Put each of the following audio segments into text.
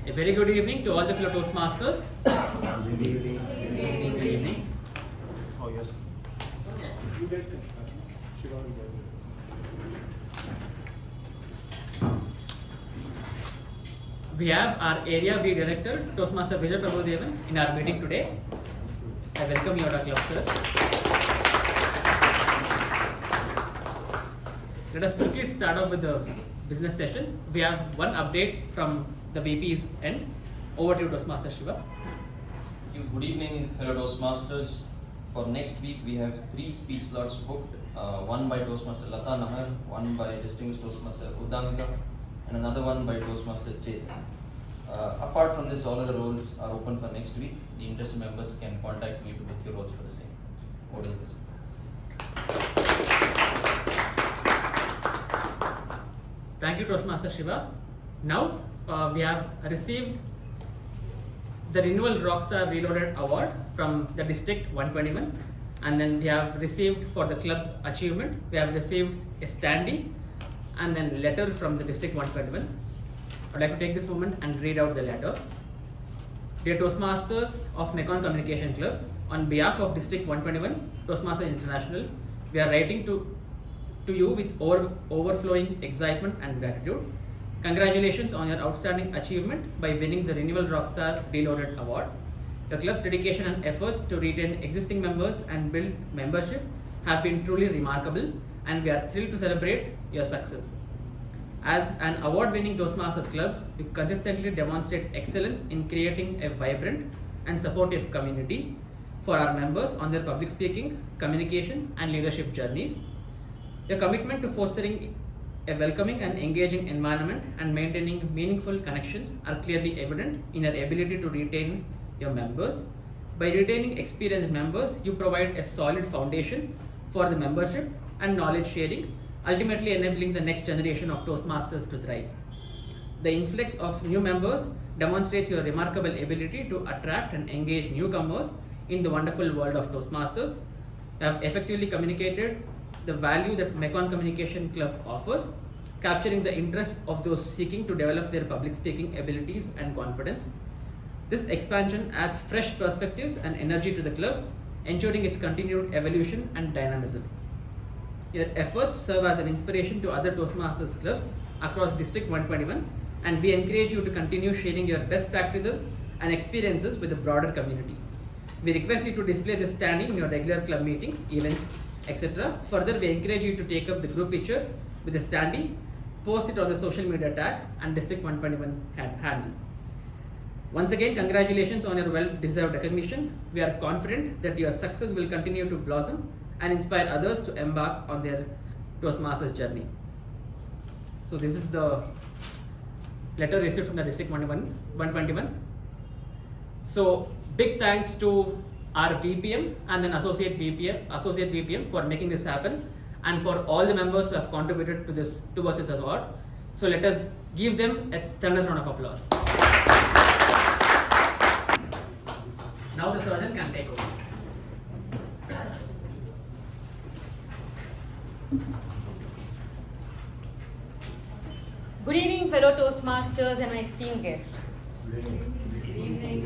A very good evening to all the fellow Toastmasters. Good evening. Good evening. Oh, yes. You guys can Shiva will go. We have our Area B Director, Toastmaster Vijay in our meeting today. I welcome you at our club, sir. Let us quickly start off with the business session. We have one update from the VP's end. Over to you, Toastmaster Shiva. Good evening, fellow Toastmasters. For next week, we have 3 speech slots booked. One by Toastmaster Latha, one by distinguished Toastmaster Udamika, and another one by Toastmaster Jyothi. Apart from this, all other roles are open for next week. The interested members can contact me to book your roles for the same. Over to the president. Thank you, Toastmaster Shiva. Now we have received the Renewal Rockstar Reloaded Award from the District 121, and then we have received for the club achievement, we have received a standee and then letter from the District 121. I'd like to take this moment and read out the letter. Dear Toastmasters of Mekong Communication Club, on behalf of District 121, Toastmasters International, we are writing to you with overflowing excitement and gratitude. Congratulations on your outstanding achievement by winning the Renewal Rockstar Reloaded Award. The club's dedication and efforts to retain existing members and build membership have been truly remarkable, and we are thrilled to celebrate your success. As an award-winning Toastmasters club, you consistently demonstrate excellence in creating a vibrant and supportive community for our members on their public speaking, communication, and leadership journeys. Your commitment to fostering a welcoming and engaging environment and maintaining meaningful connections are clearly evident in your ability to retain your members. By retaining experienced members, you provide a solid foundation for the membership and knowledge sharing, ultimately enabling the next generation of Toastmasters to thrive. The influx of new members demonstrates your remarkable ability to attract and engage newcomers in the wonderful world of Toastmasters. You have effectively communicated the value that Mekong Communication Club offers, capturing the interest of those seeking to develop their public speaking abilities and confidence. This expansion adds fresh perspectives and energy to the club, ensuring its continued evolution and dynamism. Your efforts serve as an inspiration to other Toastmasters clubs across District 121, and we encourage you to continue sharing your best practices and experiences with the broader community. We request you to display this standing in your regular club meetings, events, etc. Further, we encourage you to take up the group picture with the standee, post it on the social media tag and District 121 handles. Once again, congratulations on your well-deserved recognition. We are confident that your success will continue to blossom and inspire others to embark on their Toastmasters journey. So this is the letter received from the District 121. So big thanks to our VPM and then associate VPM for making this happen, and for all the members who have contributed towards this award. So let us give them a thunderous round of applause. Now the sergeant can take over. Good evening, fellow Toastmasters and my esteemed guest. Good evening. Good evening.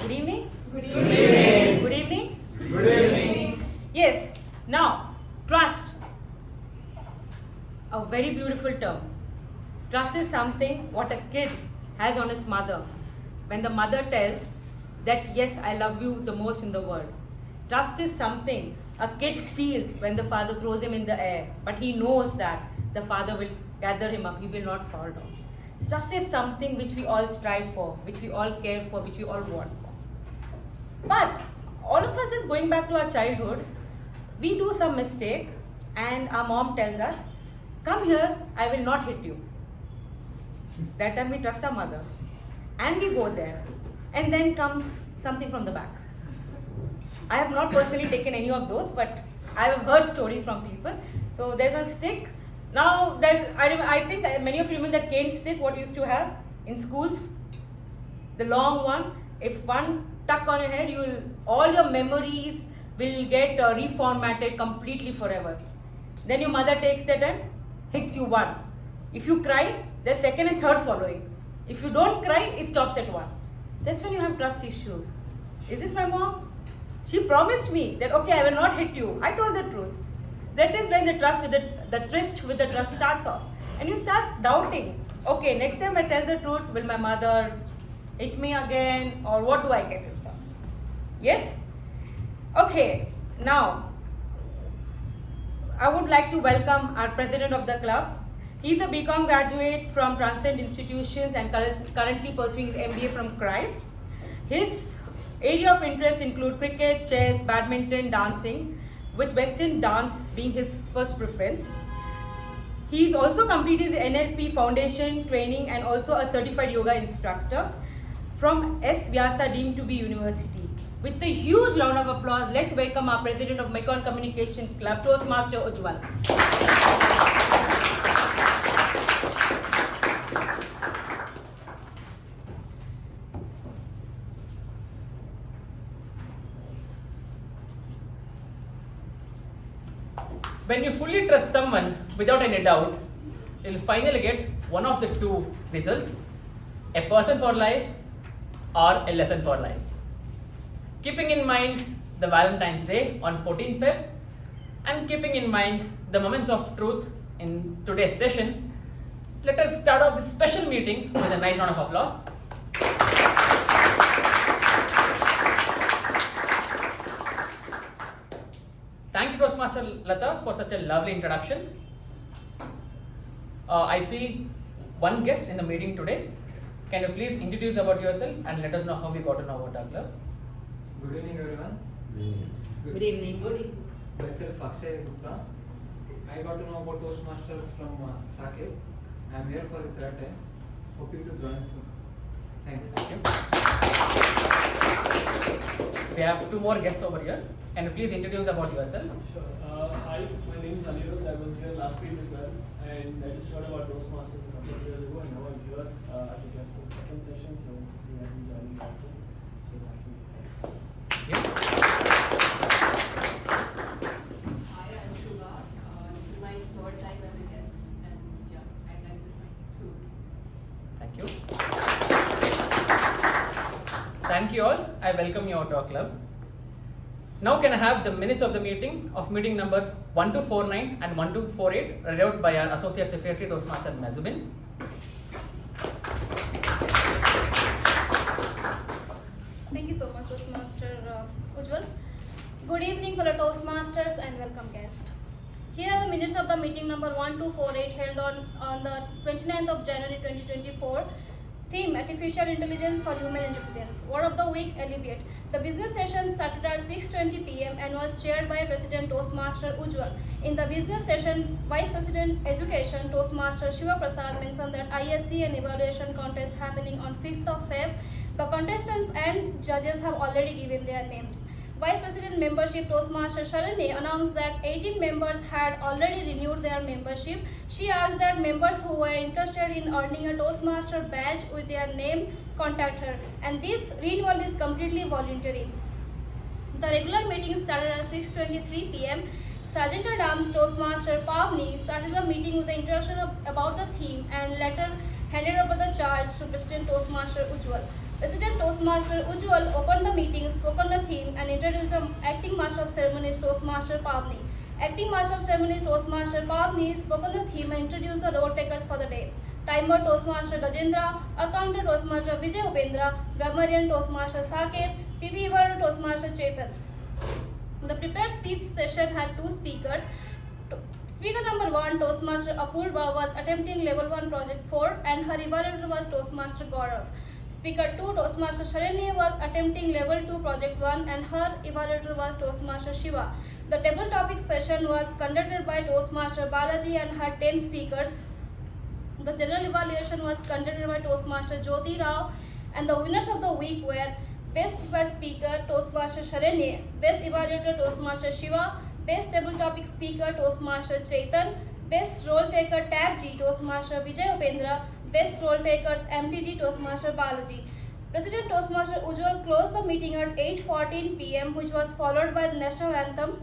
Good evening. Good evening. Good evening. Good evening. Yes. Now, trust. A very beautiful term. Trust is something what a kid has on his mother. When the mother tells that yes, I love you the most in the world. Trust is something a kid feels when the father throws him in the air, but he knows that the father will gather him up, he will not fall down. Trust is something which we all strive for, which we all care for, which we all want for. But all of us, just going back to our childhood, we do some mistake and our mom tells us, come here, I will not hit you. That time we trust our mother and we go there, and then comes something from the back. I have not personally taken any of those, but I have heard stories from people. So there's a stick. Now then, I think many of you remember that cane stick what we used to have in schools, the long one. If one tuck on your head, all your memories will get reformatted completely forever. Then your mother takes that and hits you one. If you cry, there's second and third following. If you don't cry, it stops at 1. That's when you have trust issues. Is this my mom? She promised me that, okay, I will not hit you. I told the truth. That is when the tryst with the trust starts off. And you start doubting. Okay, next time I tell the truth, will my mother hit me again? Or what do I get it from? Yes? Okay, now, I would like to welcome our president of the club. He is a BCom graduate from Transcend Institutions and currently pursuing his MBA from Christ. His area of interest include cricket, chess, badminton, dancing, with Western dance being his first preference. He also completed the NLP Foundation training and also a certified yoga instructor from S. Vyasa deemed to be university. With a huge round of applause, let's welcome our president of Mekon Communication Club, Toastmaster Ujwal. When you fully trust someone without any doubt, you'll finally get one of the two results: a person for life or a lesson for life. Keeping in mind the Valentine's Day on 14th Feb and keeping in mind the moments of truth in today's session, let us start off this special meeting with a nice round of applause. Thank you, Toastmaster Latha, for such a lovely introduction. I see one guest in the meeting today. Can you please introduce about yourself and let us know how we got to know about our club? Good evening, everyone. Good evening. Myself Akshay Gupta. I got to know about Toastmasters from Saketh. I am here for the third time. Hoping to join soon. Thank you. We have two more guests over here. Can you please introduce about yourself? Sure. Hi, my name is Anirudh. I was here last week as well, and I just heard about Toastmasters a couple of years ago, and now I'm here as a guest for the second session, so we have been joining also. So that's it. Thanks. Thank you. Hi, I'm Shubha. This is my third time as a guest, and yeah, I'd like to join soon. Thank you. Thank you all. I welcome you to our club. Now can I have the minutes of the meeting number 1249 and 1248 read out by our Associate Secretary Toastmaster Mehjabin. Thank you so much, Toastmaster Ujwal. Good evening, fellow Toastmasters, and welcome guests. Here are the minutes of the meeting number 1248 held on the 29th of January 2024. Theme: Artificial Intelligence for Human Intelligence. Word of the week: Alleviate. The business session started at 6:20 p.m. and was chaired by President Toastmaster Ujwal. In the business session, Vice President Education Toastmaster Shivaprasad mentioned that ISC and evaluation contest happening on 5th of Feb. The contestants and judges have already given their names. Vice President Membership Toastmaster Sharanye announced that 18 members had already renewed their membership. She asked that members who were interested in earning a Toastmaster badge with their name contact her, and this renewal is completely voluntary. The regular meeting started at 6:23 p.m. Sergeant at Arms Toastmaster Pavni started the meeting with the introduction about the theme and later handed over the charge to President Toastmaster Ujwal. President Toastmaster Ujwal opened the meeting, spoke on the theme, and introduced the Acting Master of Ceremonies Toastmaster Pavni. Acting Master of Ceremonies Toastmaster Pavni spoke on the theme and introduced the role takers for the day. Timer Toastmaster Gajendra, Accountant Toastmaster Vijay, Grammarian Toastmaster Saketh, PP Evaluator Toastmaster Chetan. The prepared speech session had two speakers. Speaker number 1, Toastmaster Apoorva, was attempting level 1 project 4 and her evaluator was Toastmaster Gaurav. Speaker 2, Toastmaster Sharanye, was attempting level 2 project 1 and her evaluator was Toastmaster Shiva. The table topic session was conducted by Toastmaster Balaji and her 10 speakers. The general evaluation was conducted by Toastmaster Jyothi Rao, and the winners of the week were Best Prepared Speaker Toastmaster Sharanye, Best Evaluator Toastmaster Shiva, Best Table Topic Speaker Toastmaster Chetan, Best Role Taker TAPG Toastmaster Vijay, Best Role Takers MTG Toastmaster Balaji. President Toastmaster Ujwal closed the meeting at 8:14 p.m., which was followed by the national anthem.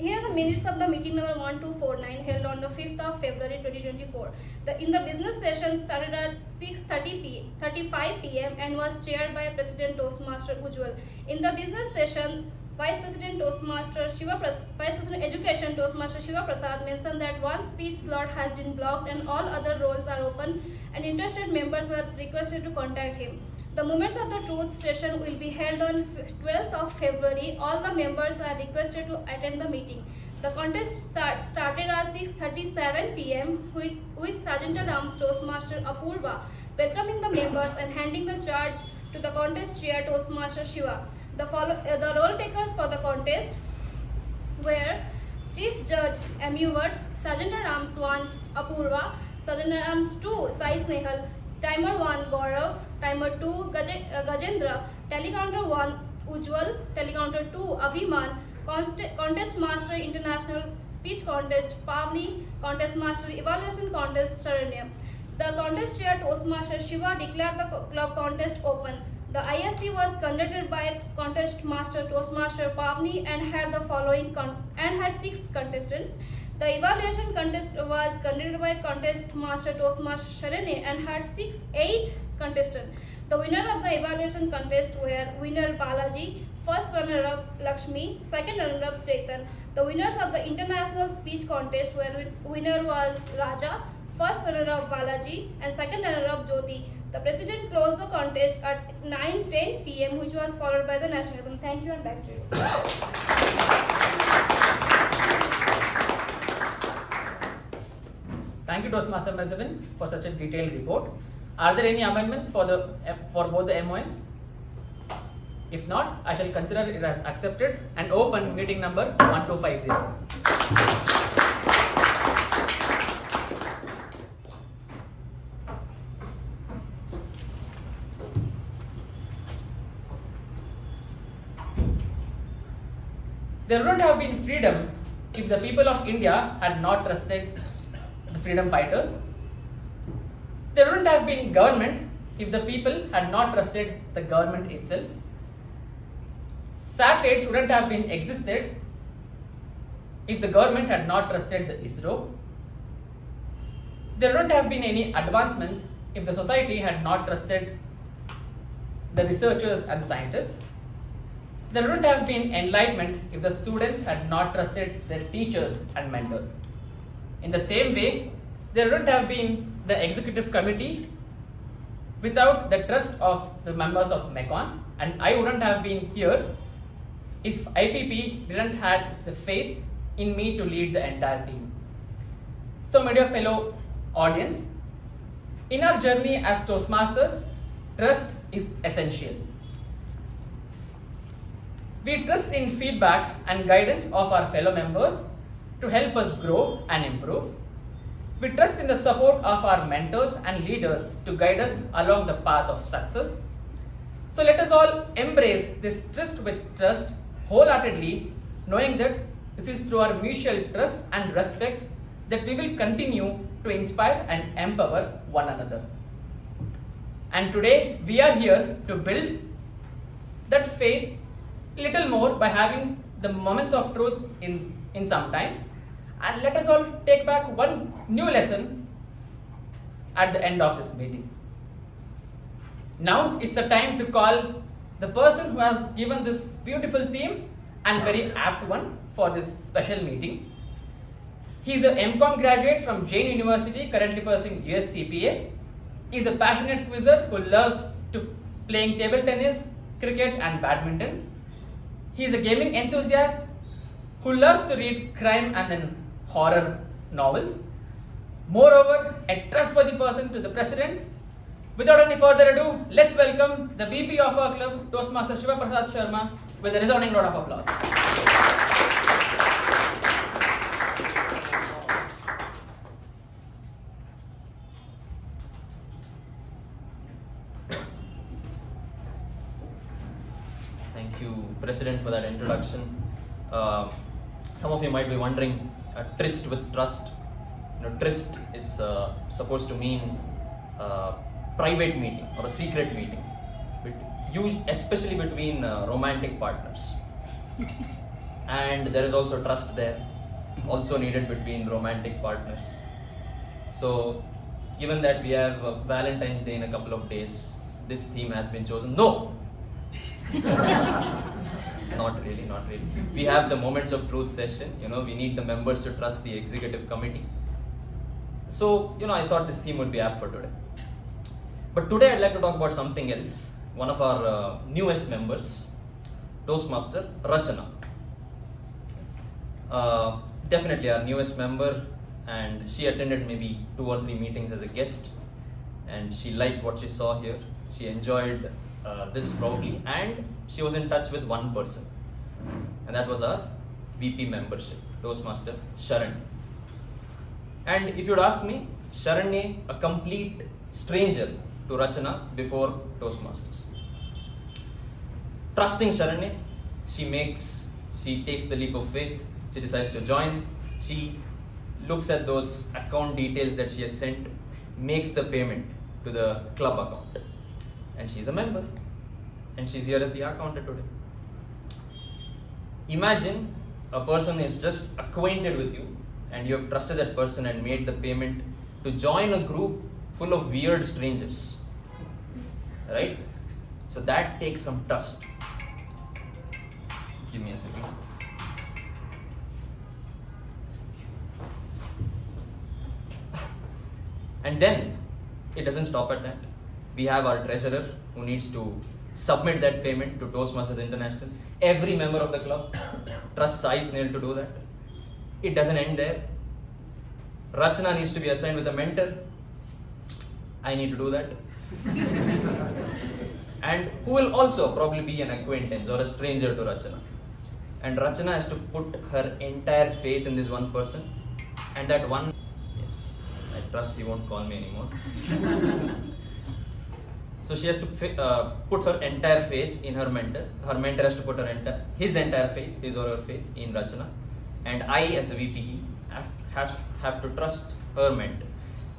Here are the minutes of the meeting number 1249 held on the 5th of February 2024. In the business session started at 6:35 p.m. and was chaired by President Toastmaster Ujwal. In the business session, Vice President Education Toastmaster Shivaprasad mentioned that one speech slot has been blocked and all other roles are open, and interested members were requested to contact him. The Moments of the Truth session will be held on 12th of February. All the members are requested to attend the meeting. The contest started at 6:37 p.m. with Sergeant at Arms Toastmaster Apoorva welcoming the members and handing the charge to the contest chair Toastmaster Shiva. The role takers for the contest were Chief Judge Evaluator, Sergeant at Arms 1 Apoorva, Sergeant at Arms 2 Sai Snehal, Timer 1 Gaurav, Timer 2 Gajendra, Telecounter 1 Ujwal, Telecounter 2 Abhiman, Contest Master International Speech Contest Pavni, Contest Master Evaluation Contest Sharanye. The contest chair Toastmaster Shiva declared the club contest open. The ISC was conducted by Contest Master Toastmaster Pavni and had the following and had 6 contestants. The evaluation contest was conducted by Contest Master Toastmaster Sharanye and had 8 contestants. The winner of the evaluation contest were winner Balaji, first runner-up Lakshmi, second runner-up Chetan. The winners of the international speech contest were winner was Raja, first runner-up Balaji and second runner-up Jyothi. The president closed the contest at 9:10 p.m. which was followed by the national anthem. Thank you and back to you. Thank you, Toastmaster Mehjabin, for such a detailed report. Are there any amendments for both the MOMs? If not, I shall consider it as accepted and open meeting number 1250. There wouldn't have been freedom if the people of India had not trusted the freedom fighters. There wouldn't have been government if the people had not trusted the government itself. Satellites wouldn't have been existed if the government had not trusted the ISRO. There wouldn't have been any advancements if the society had not trusted the researchers and the scientists. There wouldn't have been enlightenment if the students had not trusted their teachers and mentors. In the same way, there wouldn't have been the executive committee without the trust of the members of MECON, and I wouldn't have been here if IPP didn't have the faith in me to lead the entire team. So, my dear fellow audience, in our journey as Toastmasters, trust is essential. We trust in feedback and guidance of our fellow members to help us grow and improve. We trust in the support of our mentors and leaders to guide us along the path of success. So let us all embrace this tryst with trust wholeheartedly, knowing that this is through our mutual trust and respect that we will continue to inspire and empower one another. And today we are here to build that faith little more by having the moments of truth in some time, and let us all take back one new lesson at the end of this meeting. Now it's the time to call the person who has given this beautiful theme and very apt one for this special meeting. He is a MCOM graduate from Jain University, currently pursuing US CPA. He is a passionate quizzer who loves to playing table tennis, cricket and badminton. He is a gaming enthusiast who loves to read crime and then horror novels. Moreover, a trustworthy person to the president. Without any further ado, let's welcome the VP of our club, Toastmaster Shivaprasad Sharma, with a resounding round of applause. Thank you, President, for that introduction. Some of you might be wondering, tryst with trust. Tryst is supposed to mean private meeting or a secret meeting, especially between romantic partners. and there is also trust there, also needed between romantic partners. So, given that we have Valentine's Day in a couple of days, this theme has been chosen. No! Not really, not really. We have the Moments of Truth session. We need the members to trust the executive committee. So, I thought this theme would be apt for today. But today I'd like to talk about something else. One of our newest members, Toastmaster Rachana. Definitely our newest member, and she attended maybe 2 or 3 meetings as a guest, and she liked what she saw here. She enjoyed this probably, and she was in touch with one person, and that was our VP membership, Toastmaster Sharanye. And if you'd ask me, Sharanye, a complete stranger to Rachana before Toastmasters. Trusting Sharanye, she takes the leap of faith, she decides to join, she looks at those account details that she has sent, makes the payment to the club account, and she's a member, and she's here as the accountant today. Imagine a person is just acquainted with you, and you have trusted that person and made the payment to join a group full of weird strangers, right? So that takes some trust. Give me a second. And then it doesn't stop at that. We have our treasurer who needs to submit that payment to Toastmasters International. Every member of the club trusts iSnail to do that. It doesn't end there. Rachana needs to be assigned with a mentor. I need to do that. And who will also probably be an acquaintance or a stranger to Rachana. And Rachana has to put her entire faith in this one person. And that one, yes, I trust he won't call me anymore. So she has to put her entire faith in her mentor. Her mentor has to put his entire faith, his or her faith in Rachana. And I, as the VP, have to trust her mentor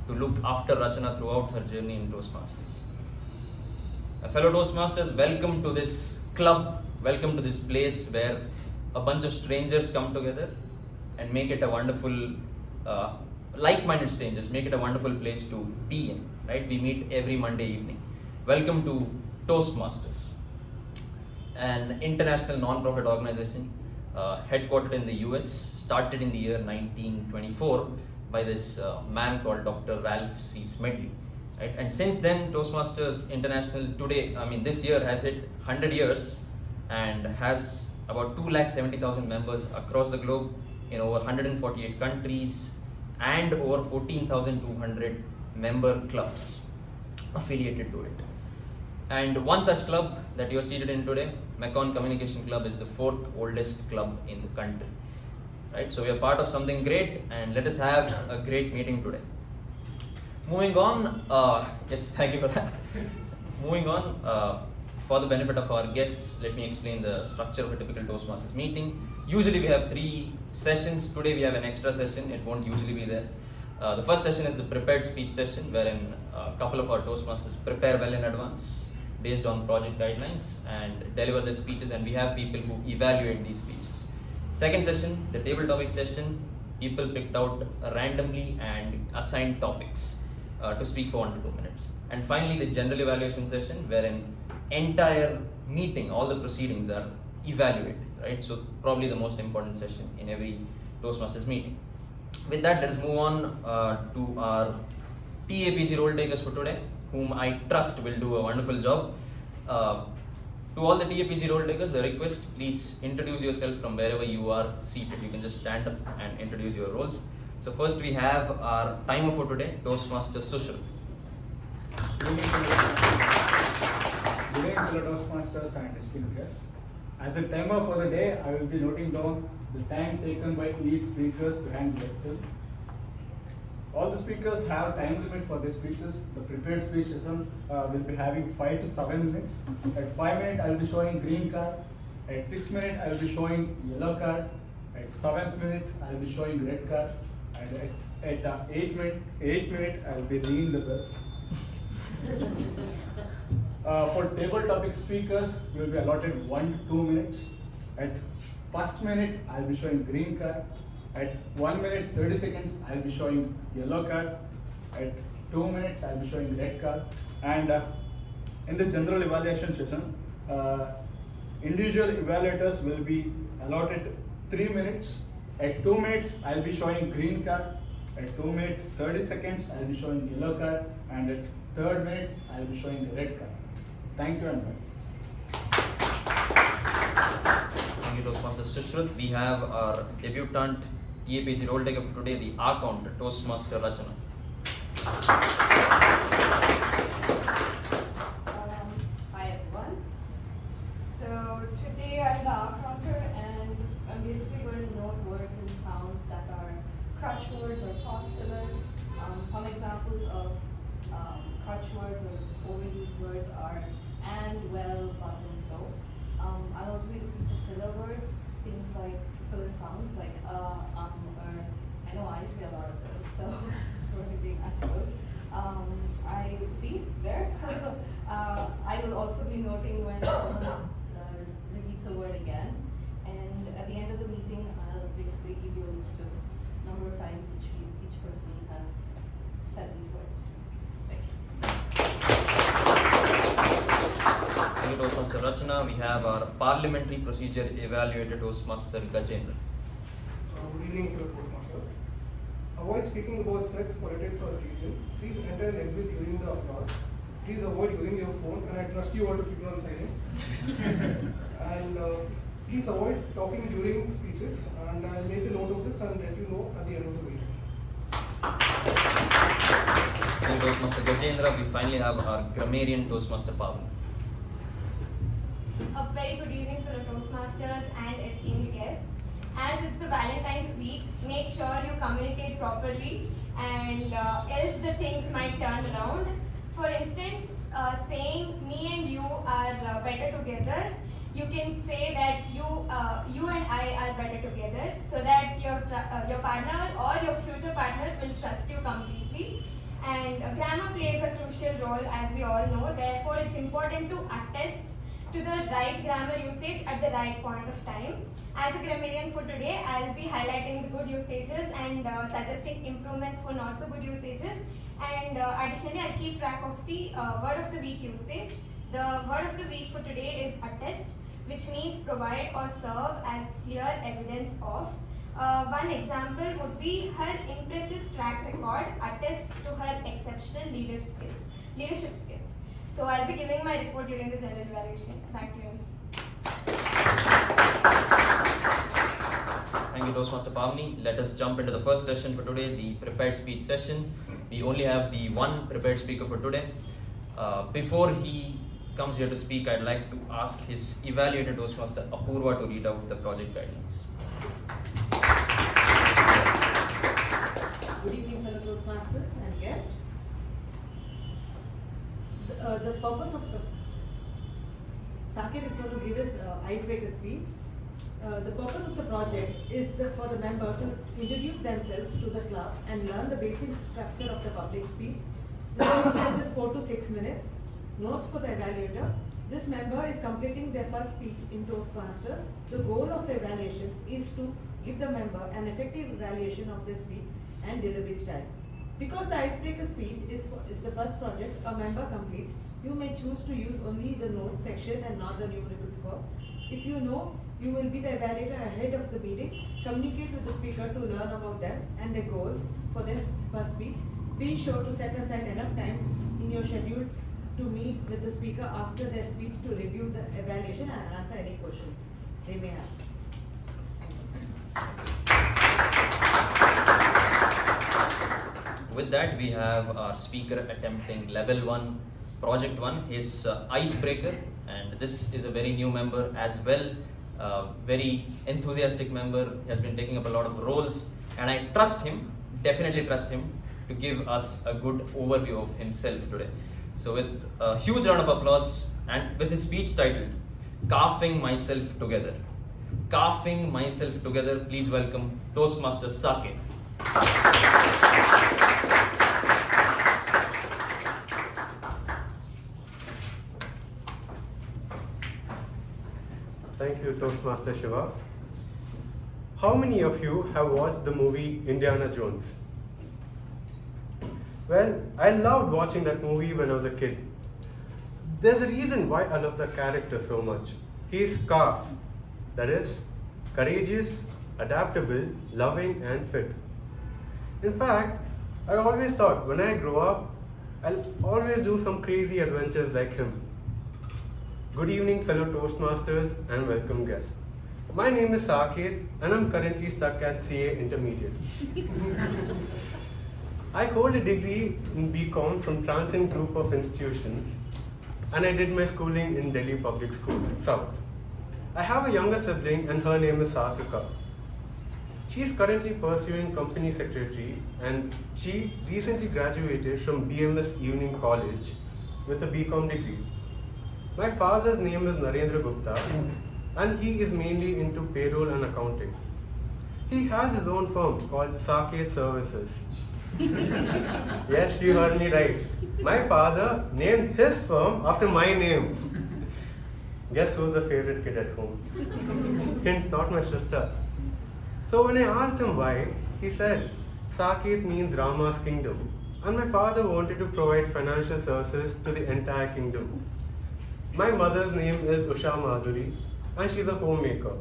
to look after Rachana throughout her journey in Toastmasters. Fellow Toastmasters, welcome to this club, welcome to this place where a bunch of strangers come together and make it a wonderful, like-minded strangers, make it a wonderful place to be in, right? We meet every Monday evening. Welcome to Toastmasters, an international non-profit organization headquartered in the US, started in the year 1924 by this man called Dr. Ralph C. Smedley. Right? And since then, Toastmasters International today, this year has hit 100 years and has about 270,000 members across the globe in over 148 countries and over 14,200 member clubs affiliated to it. And one such club that you are seated in today, Macon Communication Club, is the 4th oldest club in the country. Right? So we are part of something great, and let us have a great meeting today. Moving on, yes, thank you for that. Moving on, for the benefit of our guests, let me explain the structure of a typical Toastmasters meeting. Usually we have 3 sessions. Today we have an extra session. It won't usually be there. The first session is the prepared speech session, wherein a couple of our Toastmasters prepare well in advance based on project guidelines and deliver their speeches, and we have people who evaluate these speeches. Second session, the table topic session, people picked out randomly and assigned topics to speak for 1 to 2 minutes. And finally, the general evaluation session, wherein entire meeting, all the proceedings are evaluated, right? So probably the most important session in every Toastmasters meeting. With that, let us move on to our TAPG role takers for today, whom I trust will do a wonderful job. To all the TAPG role takers, the request, please introduce yourself from wherever you are seated. You can just stand up and introduce your roles. So first we have our timer for today, Toastmaster Sushruth. Good evening, fellow Toastmasters and esteemed guests. As a timer for the day, I will be noting down the time taken by each speakers behind the lectern. All the speakers have time limit for their speeches. The prepared speech session will be having 5 to 7 minutes. At 5 minutes, I will be showing green card. At 6 minutes, I will be showing yellow card. At 7th minute, I will be showing red card. And at 8 minute, I will be ringing the bell. For table topic speakers, you will be allotted 1 to 2 minutes. At first minute, I'll be showing green card. At 1 minute 30 seconds, I'll be showing yellow card. At 2 minutes, I'll be showing red card. And in the general evaluation session, individual evaluators will be allotted 3 minutes. At 2 minutes, I'll be showing green card. At 2 minutes 30 seconds, I'll be showing yellow card. And at 3rd minute, I'll be showing red card. Thank you and bye. Thank you, Toastmasters Shrut. We have our debutant TAPG role taker for today, the Archon, Toastmaster Rachana. Hi everyone. So today I'm the counter and I'm basically going to note words and sounds that are crutch words or pause fillers. Some examples of crutch words or overused words are and, well, but, and so. I'll also be looking for filler words, things like filler sounds like or I know I say a lot of those, so it's worth being natural. I see there. I will also be noting when someone repeats a word again, and at the end of the meeting, I'll basically give you a list of number of times each person has said these words. Thank you. Thank you, Toastmaster Rachana. We have our parliamentary procedure evaluator, Toastmaster Gajendra. Good evening, fellow Toastmasters. Avoid speaking about sex, politics, or religion. Please enter and exit during the applause. Please avoid using your phone, and I trust you all to keep it on silent. And please avoid talking during speeches, and I'll make a note of this and let you know at the end of the meeting. Thank you, Toastmaster Gajendra. We finally have our grammarian, Toastmaster Pavan. A very good evening, fellow Toastmasters and esteemed guests. As it's the Valentine's week, make sure you communicate properly, and else the things might turn around. For instance, saying me and you are better together, you can say that you and I are better together, so that your partner or your future partner will trust you completely. And grammar plays a crucial role, as we all know. Therefore, it's important to attest to the right grammar usage at the right point of time. As a grammarian for today, I'll be highlighting the good usages and suggesting improvements for not so good usages. And additionally, I'll keep track of the word of the week usage. The word of the week for today is attest, which means provide or serve as clear evidence of. One example would be her impressive track record attests to her exceptional leadership skills. So I'll be giving my report during the general evaluation. Back to you, MC. Thank you, Toastmaster Pavni. Let us jump into the first session for today, the prepared speech session. We only have the one prepared speaker for today. Before he comes here to speak, I'd like to ask his evaluator, Toastmaster Apoorva, to read out the project guidelines. Good evening, fellow Toastmasters and guests. The purpose of the Saketh is going to give his icebreaker speech. The purpose of the project is for the member to introduce themselves to the club and learn the basic structure of the public speech. This will extend this 4 to 6 minutes. Notes for the evaluator. This member is completing their first speech in Toastmasters. The goal of the evaluation is to give the member an effective evaluation of their speech and delivery style. Because the icebreaker speech is the first project a member completes, you may choose to use only the notes section and not the numerical score. If you know you will be the evaluator ahead of the meeting, communicate with the speaker to learn about them and their goals for their first speech. Be sure to set aside enough time in your schedule to meet with the speaker after their speech to review the evaluation and answer any questions they may have. With that, we have our speaker attempting level 1, project 1, his icebreaker, and this is a very new member as well, very enthusiastic member. He has been taking up a lot of roles, and I trust him, definitely trust him, to give us a good overview of himself today. So with a huge round of applause, and with his speech titled, Carving Myself Together. Carving Myself Together, please welcome Toastmaster Saketh. Thank you, Toastmaster Shiva. How many of you have watched the movie Indiana Jones? Well, I loved watching that movie when I was a kid. There's a reason why I love the character so much. He is calf, that is, courageous, adaptable, loving, and fit. In fact, I always thought when I grow up, I'll always do some crazy adventures like him. Good evening, fellow Toastmasters, and welcome guests. My name is Saketh, and I'm currently stuck at CA Intermediate. I hold a degree in BCom from Transcend Group of Institutions, and I did my schooling in Delhi Public School, South. I have a younger sibling, and her name is Satrika. She is currently pursuing company secretary, and she recently graduated from BMS Evening College with a BCom degree. My father's name is Narendra Gupta, and he is mainly into payroll and accounting. He has his own firm called Saketh Services. Yes, you heard me right. My father named his firm after my name. Guess who's the favorite kid at home? Hint, not my sister. So when I asked him why, he said, Saketh means Rama's kingdom, and my father wanted to provide financial services to the entire kingdom. My mother's name is Usha Madhuri, and she's a homemaker.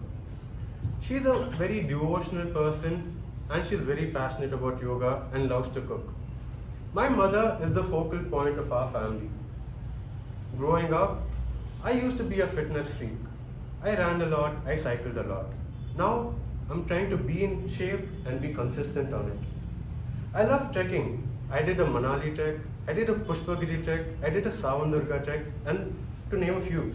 She's a very devotional person, and she's very passionate about yoga and loves to cook. My mother is the focal point of our family. Growing up, I used to be a fitness freak. I ran a lot, I cycled a lot. Now, I'm trying to be in shape and be consistent on it. I love trekking. I did a Manali trek, I did a Pushpagiri trek, I did a Savandurga trek, and to name a few.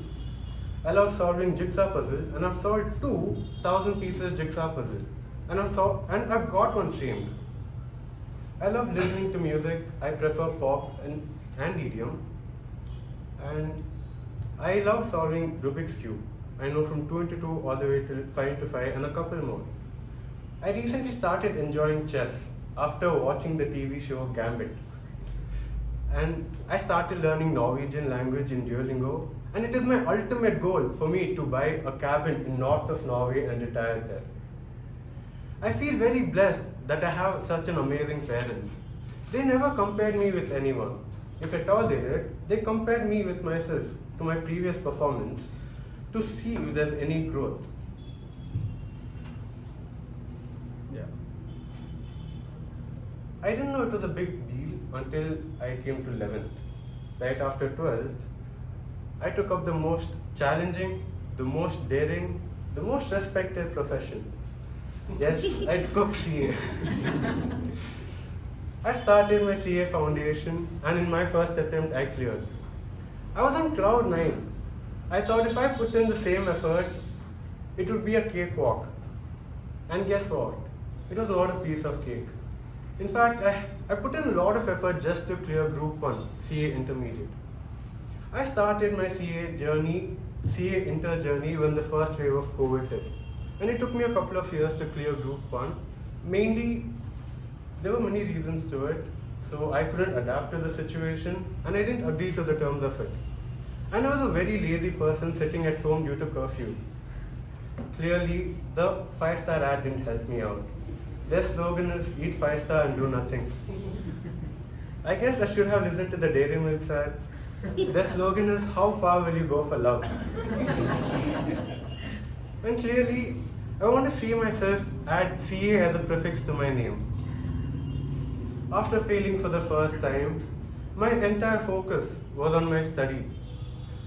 I love solving jigsaw puzzle, and I've solved 2,000 pieces jigsaw puzzle, and I've got one framed. I love listening to music. I prefer pop and EDM, and I love solving Rubik's Cube. I know from 2 into 2 all the way till 5 into 5 and a couple more. I recently started enjoying chess after watching the TV show Gambit. And I started learning Norwegian language in Duolingo, and it is my ultimate goal for me to buy a cabin in north of Norway and retire there. I feel very blessed that I have such an amazing parents. They never compared me with anyone. If at all they did, they compared me with myself to my previous performance to see if there's any growth. Yeah. I didn't know it was a big deal until I came to 11th. Right after 12th, I took up the most challenging, the most daring, the most respected profession. Yes, I took CA. I started my CA foundation, and in my first attempt I cleared. I was on cloud 9. I thought if I put in the same effort, it would be a cakewalk. And guess what? It was not a piece of cake. In fact, I put in a lot of effort just to clear Group 1, CA Intermediate. I started my CA Inter journey when the first wave of COVID hit. And it took me a couple of years to clear Group 1. Mainly, there were many reasons to it. So I couldn't adapt to the situation, and I didn't agree to the terms of it. And I was a very lazy person sitting at home due to curfew. Clearly, the 5-star ad didn't help me out. Their slogan is eat 5-star and do nothing. I guess I should have listened to the Dairy Milk ad. Their slogan is how far will you go for love? And clearly, I want to see myself add CA as a prefix to my name. After failing for the first time, my entire focus was on my study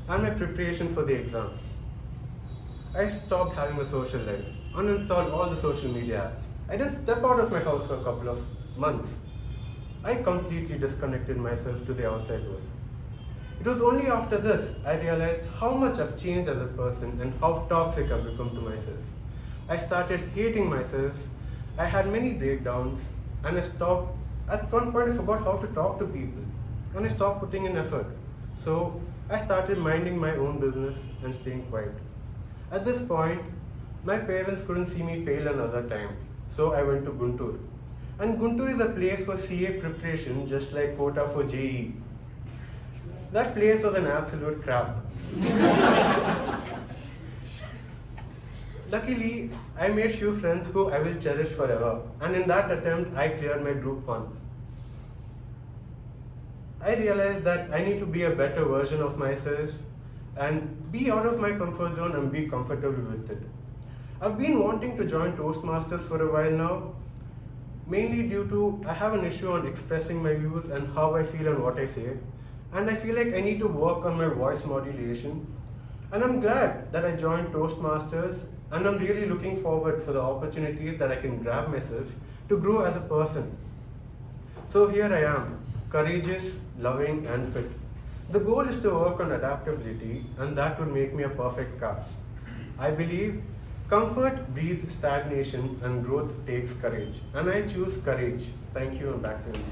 and my preparation for the exam. I stopped having a social life, uninstalled all the social media apps. I didn't step out of my house for a couple of months. I completely disconnected myself to the outside world. It was only after this I realized how much I've changed as a person and how toxic I've become to myself. I started hating myself. I had many breakdowns, and at one point I forgot how to talk to people, and I stopped putting in effort. So I started minding my own business and staying quiet. At this point, my parents couldn't see me fail another time, so I went to Guntur. And Guntur is a place for CA preparation, just like Kota for JEE. That place was an absolute crap. luckily, I made few friends who I will cherish forever, and in that attempt, I cleared my group 1. I realized that I need to be a better version of myself and be out of my comfort zone and be comfortable with it. I've been wanting to join Toastmasters for a while now, mainly due to I have an issue on expressing my views and how I feel and what I say, and I feel like I need to work on my voice modulation. And I'm glad that I joined Toastmasters, and I'm really looking forward for the opportunities that I can grab myself to grow as a person. So here I am, courageous, loving and fit. The goal is to work on adaptability, and that would make me a perfect cast. I believe comfort breeds stagnation and growth takes courage, and I choose courage. Thank you, and back to you.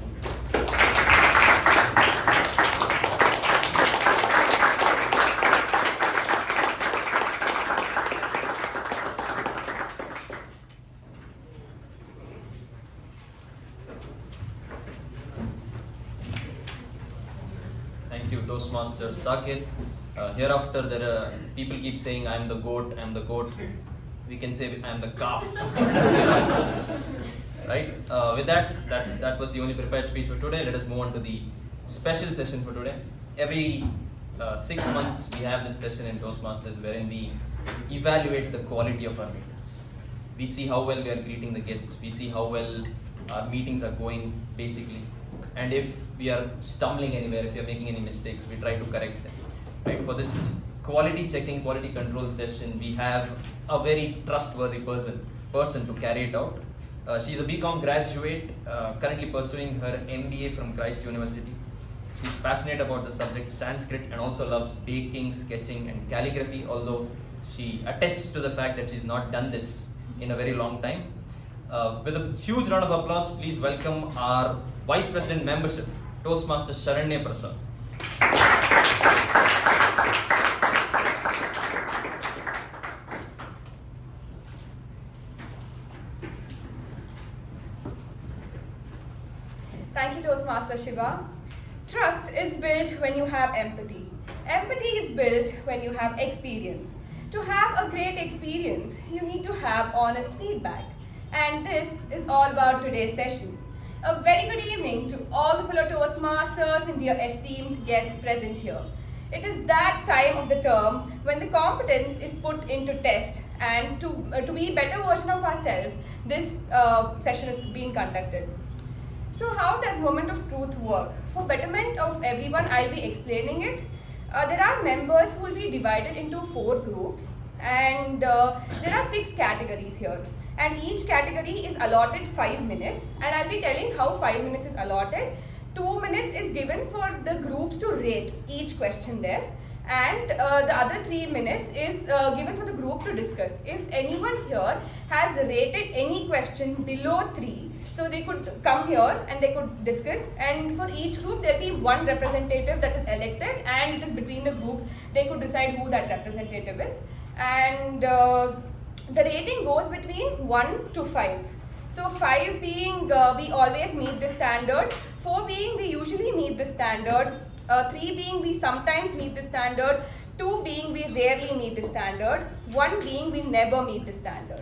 Thank you, Toastmasters Saketh. Hereafter, people keep saying, I'm the goat, I'm the goat. We can say, I'm the calf. Right? With that was the only prepared speech for today. Let us move on to the special session for today. Every 6 months, we have this session in Toastmasters wherein we evaluate the quality of our meetings. We see how well we are greeting the guests. We see how well our meetings are going, basically. And if we are stumbling anywhere, if we are making any mistakes, we try to correct them. Right? For this quality checking, quality control session, we have a very trustworthy person to carry it out. She's a BCom graduate, currently pursuing her MBA from Christ University. She's passionate about the subject Sanskrit and also loves baking, sketching and calligraphy, although she attests to the fact that she's not done this in a very long time. With a huge round of applause, please welcome our Vice President Membership, Toastmaster Sharanye Prasad. Thank you, Toastmaster Shiva. Trust is built when you have empathy. Empathy is built when you have experience. To have a great experience, you need to have honest feedback. And this is all about today's session. A very good evening to all the fellow Toastmasters and dear esteemed guests present here. It is that time of the term when the competence is put into test, and to be a better version of ourselves, this session is being conducted. So how does Moment of Truth work? For betterment of everyone, I'll be explaining it. There are members who will be divided into 4 groups, and there are 6 categories here. And each category is allotted 5 minutes, and I'll be telling how 5 minutes is allotted. 2 minutes is given for the groups to rate each question there, and the other 3 minutes is given for the group to discuss. If anyone here has rated any question below 3, so they could come here and they could discuss, and for each group there will be one representative that is elected, and it is between the groups they could decide who that representative is. And the rating goes between 1 to 5. So 5 being we always meet the standard, 4 being we usually meet the standard, 3 being we sometimes meet the standard, 2 being we rarely meet the standard, 1 being we never meet the standard.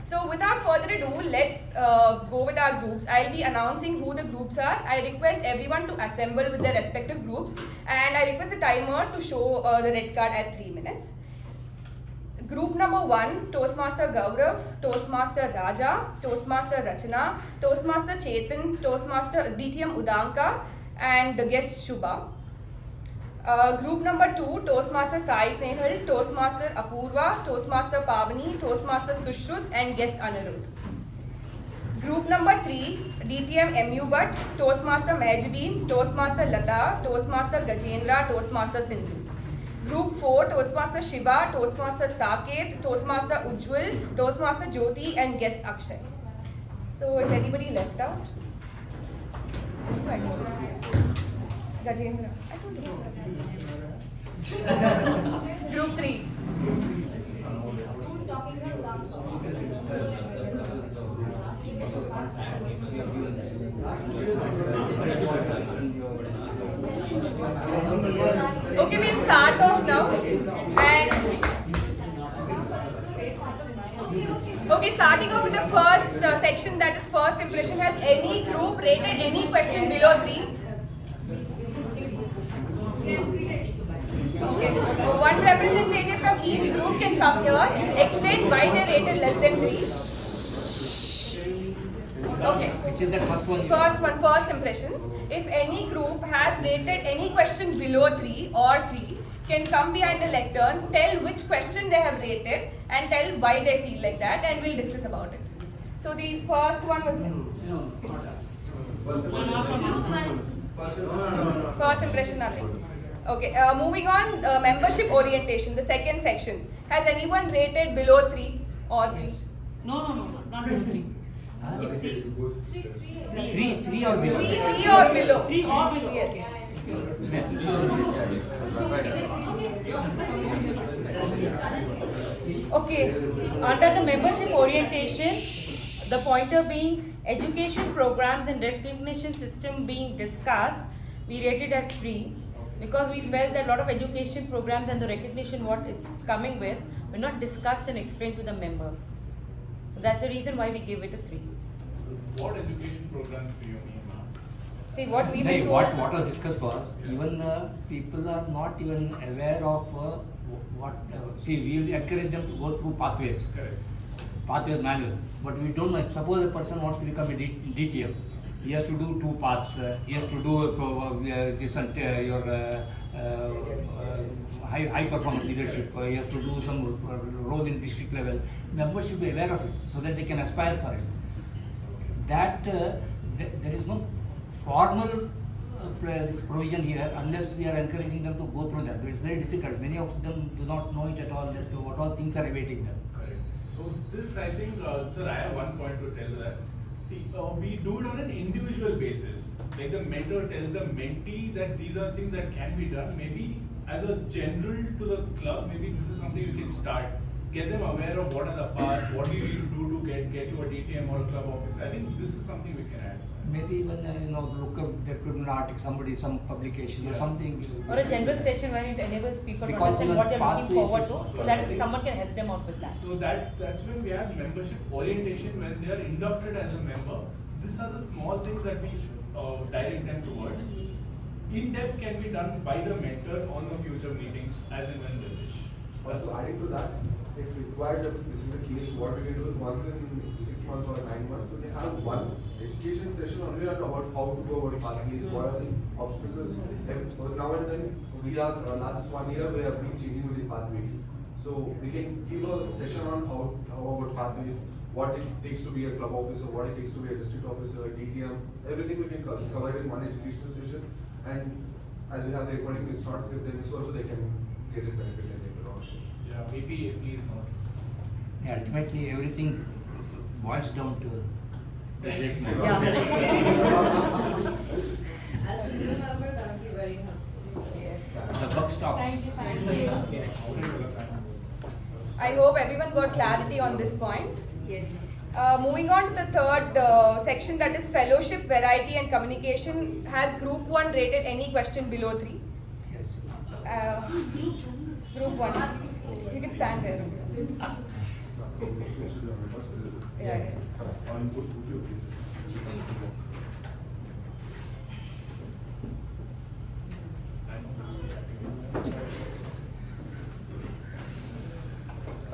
So without further ado, let's go with our groups. I'll be announcing who the groups are. I request everyone to assemble with their respective groups, and I request the timer to show the red card at 3 minutes. Group number 1, Toastmaster Gaurav, Toastmaster Raja, Toastmaster Rachana, Toastmaster Chetan, Toastmaster DTM Udanka, and the guest Shubha. Group number 2, Toastmaster Sai Snehal, Toastmaster Apoorva, Toastmaster Pavani, Toastmaster Sushrut, and guest Anirudh. Group number 3, DTM MU Bhat, Toastmaster Mehjabin, Toastmaster Latha, Toastmaster Gajendra, Toastmaster Sindhu. Group 4, Toastmaster Shiva, Toastmaster Saketh, Toastmaster Ujwal, Toastmaster Jyothi, and guest Akshay. So is anybody left out? Gajendra. I told you. Group 3. Who's talking about Okay, we'll start off now. And starting off with the first section, that is first impression. Has any group rated any question below 3? Yes, we did. Okay. One representative from each group can come here, explain why they rated less than 3. Okay. Which is the first one? First impressions. If any group has rated any question below 3 or 3, can come behind the lectern, tell which question they have rated and tell why they feel like that, and we'll discuss about it. So the first one was first impression, nothing. Okay, moving on, membership orientation, the second section. Has anyone rated below 3 or 3? No, not below 3. 3 or below? 3 or below. 3 or below. Yes. Okay, under the membership orientation, the pointer being education programs and recognition system being discussed, we rated as 3 because we felt that a lot of education programs and the recognition what it's coming with were not discussed and explained to the members. So that's the reason why we gave it a 3. What education programs do you mean, ma'am? See what we No, will what was discussed was, even people are not even aware of see, we will encourage them to go through pathways. Correct. Pathways manual. But we don't know, suppose a person wants to become a DTM. He has to do 2 paths. He has to do high performance leadership. He has to do some role in district level. Members should be aware of it so that they can aspire for it. That there is no formal this provision here unless we are encouraging them to go through that. But it's very difficult. Many of them do not know it at all, that what all things are awaiting them. Correct. So this, I think, sir, I have one point to tell that. See, we do it on an individual basis. Like the mentor tells the mentee that these are things that can be done. Maybe as a general to the club, maybe this is something you can start. Get them aware of what are the paths, what do you need to do to get you a DTM or a club office. I think this is something we can add. Maybe even look up, there could be an article, somebody, some publication or something. or a general session where it enables people to Because understand what they are looking pathways forward to, so that someone can help them out with that. So that's when we have membership orientation when they are inducted as a member. These are the small things that we should direct them towards. In-depth can be done by the mentor on the future meetings as and when they wish. Also adding to that, if required, if this is the case, what we can do is once in 6 months or 9 months, we can have one education session only on about how to go about pathways, what are the obstacles. Now and then, we are last 1 year we have been changing with the pathways. So we can give a session on how about pathways, what it takes to be a club officer, what it takes to be a district officer, DTM, everything we can cover it in one educational session. And as we have the recording, it's not with them, so also they can get it benefited later on. Yeah, maybe please not. Yeah, ultimately, everything boils down to As a new member, that would be very helpful. the buck stops. Thank you. I hope everyone got clarity on this point. Yes. Moving on to the third section, that is fellowship, variety and communication. Has group 1 rated any question below 3? Yes. Group 1. You can stand there. Yeah.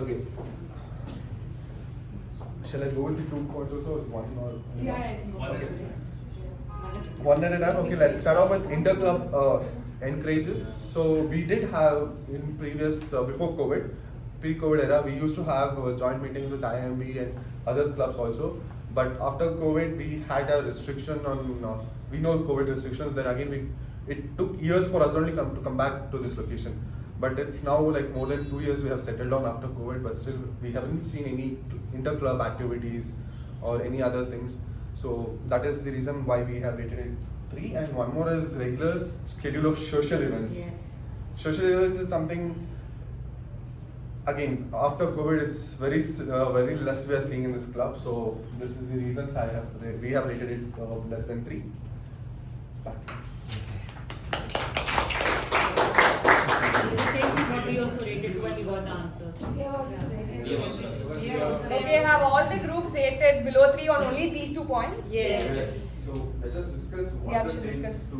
Okay. Shall I go with the 2 points also, or is one or? Okay. One at a time. Okay, let's start off with interclub encourages. So we did have in previous before COVID, pre-COVID era, we used to have joint meetings with IMB and other clubs also. But after COVID, we had a restriction on we know COVID restrictions. Then again, it took years for us only to come back to this location. But it's now like more than 2 years we have settled down after COVID. But still, we haven't seen any interclub activities or any other things. So that is the reason why we have rated it 3. And one more is regular schedule of social events. Yes. Social events is something, again, after COVID, it's very less we are seeing in this club. So this is the reasons we have rated it less than 3. Back. The same thing what we also rated when we got the answer. Okay, have all the groups rated below 3 on only these 2 points? Yes. So let us discuss what Yeah, we the should things discuss. to.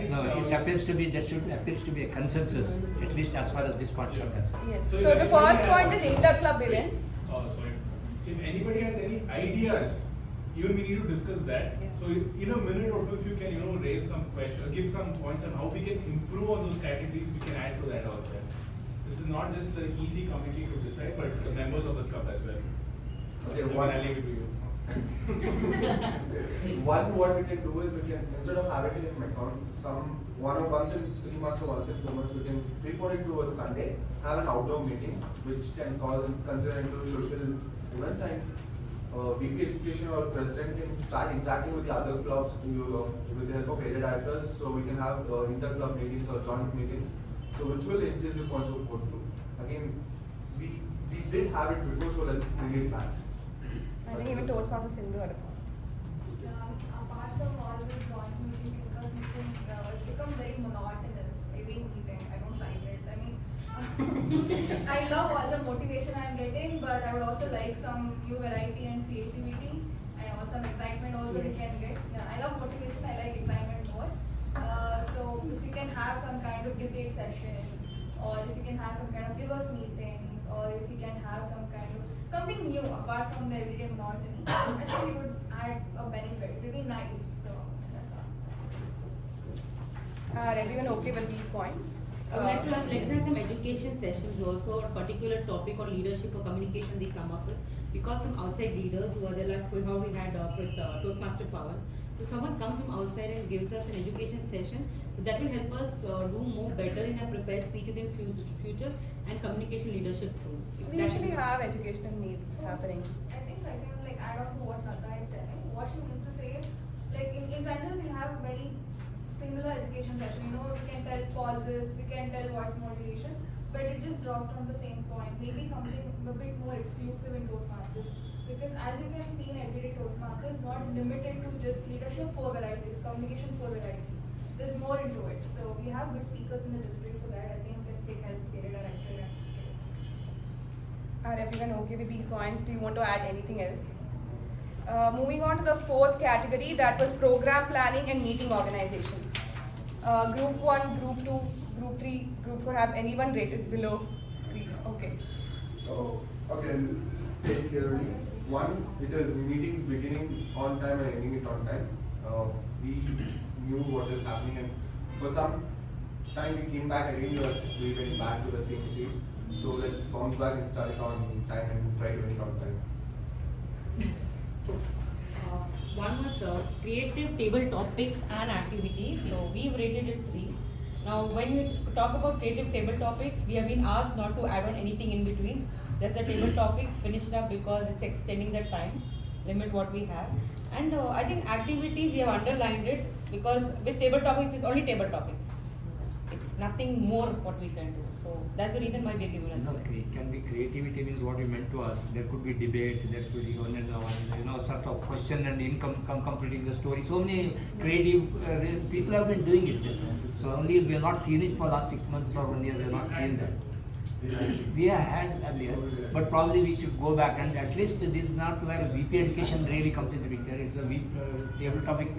No, it appears to be, appears to be a consensus, at least as far as this part is concerned. Yes. So So if the anybody first has- point is inter-club events. Oh, sorry. If anybody has any ideas, even we need to discuss that. Yeah. So in a minute or two, if you can, raise some question, give some points on how we can improve on those categories, we can add to that also. This is not just the easy committee to decide, but the members of the club as well. Okay, So one- I'll leave it to you. One, what we can do is we can, instead of having it in once in 3 months or once in 4 months, we can prepone it to a Sunday, have an outdoor meeting, which can cause and consider into social events, and VP Education or President can start interacting with the other clubs with the help of area directors, so we can have inter-club meetings or joint meetings, so which will increase the points of vote too. Again, we did have it before, so let's bring it back. I think even Toastmasters Sindhu had a point. Apart from all the joint meetings, because meeting, it's become very monotonous. Every meeting, I don't like it. I mean, I love all the motivation I'm getting, but I would also like some new variety and creativity, and also some excitement also we can get. Yeah, I love motivation. I like excitement more. So if we can have some kind of debate sessions, or if we can have some kind of reverse meetings, or if we can have some kind of something new apart from the everyday monotony, I think it would add a benefit. It would be nice. So that's all. Are everyone okay with these points? I would like to add, let's have some education sessions also, a particular topic on leadership or communication they come up with. We call some outside leaders who are there, like how we had with Toastmaster Power. So someone comes from outside and gives us an education session that will help us do more better in our prepared speeches in future and communication leadership too. We usually have educational needs happening. I think I can add on to what Latha is telling. What she means to say is, in general, we'll have very similar education session. We can tell pauses, we can tell voice modulation, but it just draws from the same point. Maybe something a bit more exclusive in Toastmasters. Because as you can see in everyday Toastmasters, not limited to just leadership 4 varieties, communication 4 varieties. There's more into it. So we have good speakers in the district for that. I think that they help carry it out. Are everyone okay with these points? Do you want to add anything else? Moving on to the fourth category, that was program planning and meeting organization. Group 1, Group 2, Group 3, Group 4, have anyone rated below 3? Okay. So, okay, let's take here only. 1, it is meetings beginning on time and ending it on time. We knew what is happening, and for some time we came back again, we went back to the same stage. So let's bounce back and start it on time and try to end it on time. One was creative table topics and activities. So we've rated it 3. Now when we talk about creative table topics, we have been asked not to add on anything in between. That's the table topics finished up because it's extending the time limit what we have. And I think activities we have underlined it because with table topics it's only table topics. It's nothing more what we can do. So that's the reason why we are giving it. No, it can be creativity means what we meant to us. There could be debate, there could be one and one, sort of question and completing the story. So many creative people have been doing it. So only we have not seen it for last 6 months or 1 year. We have not seen that. We have had earlier, but probably we should go back, and at least this is not where VP education really comes into the picture. It's a table topic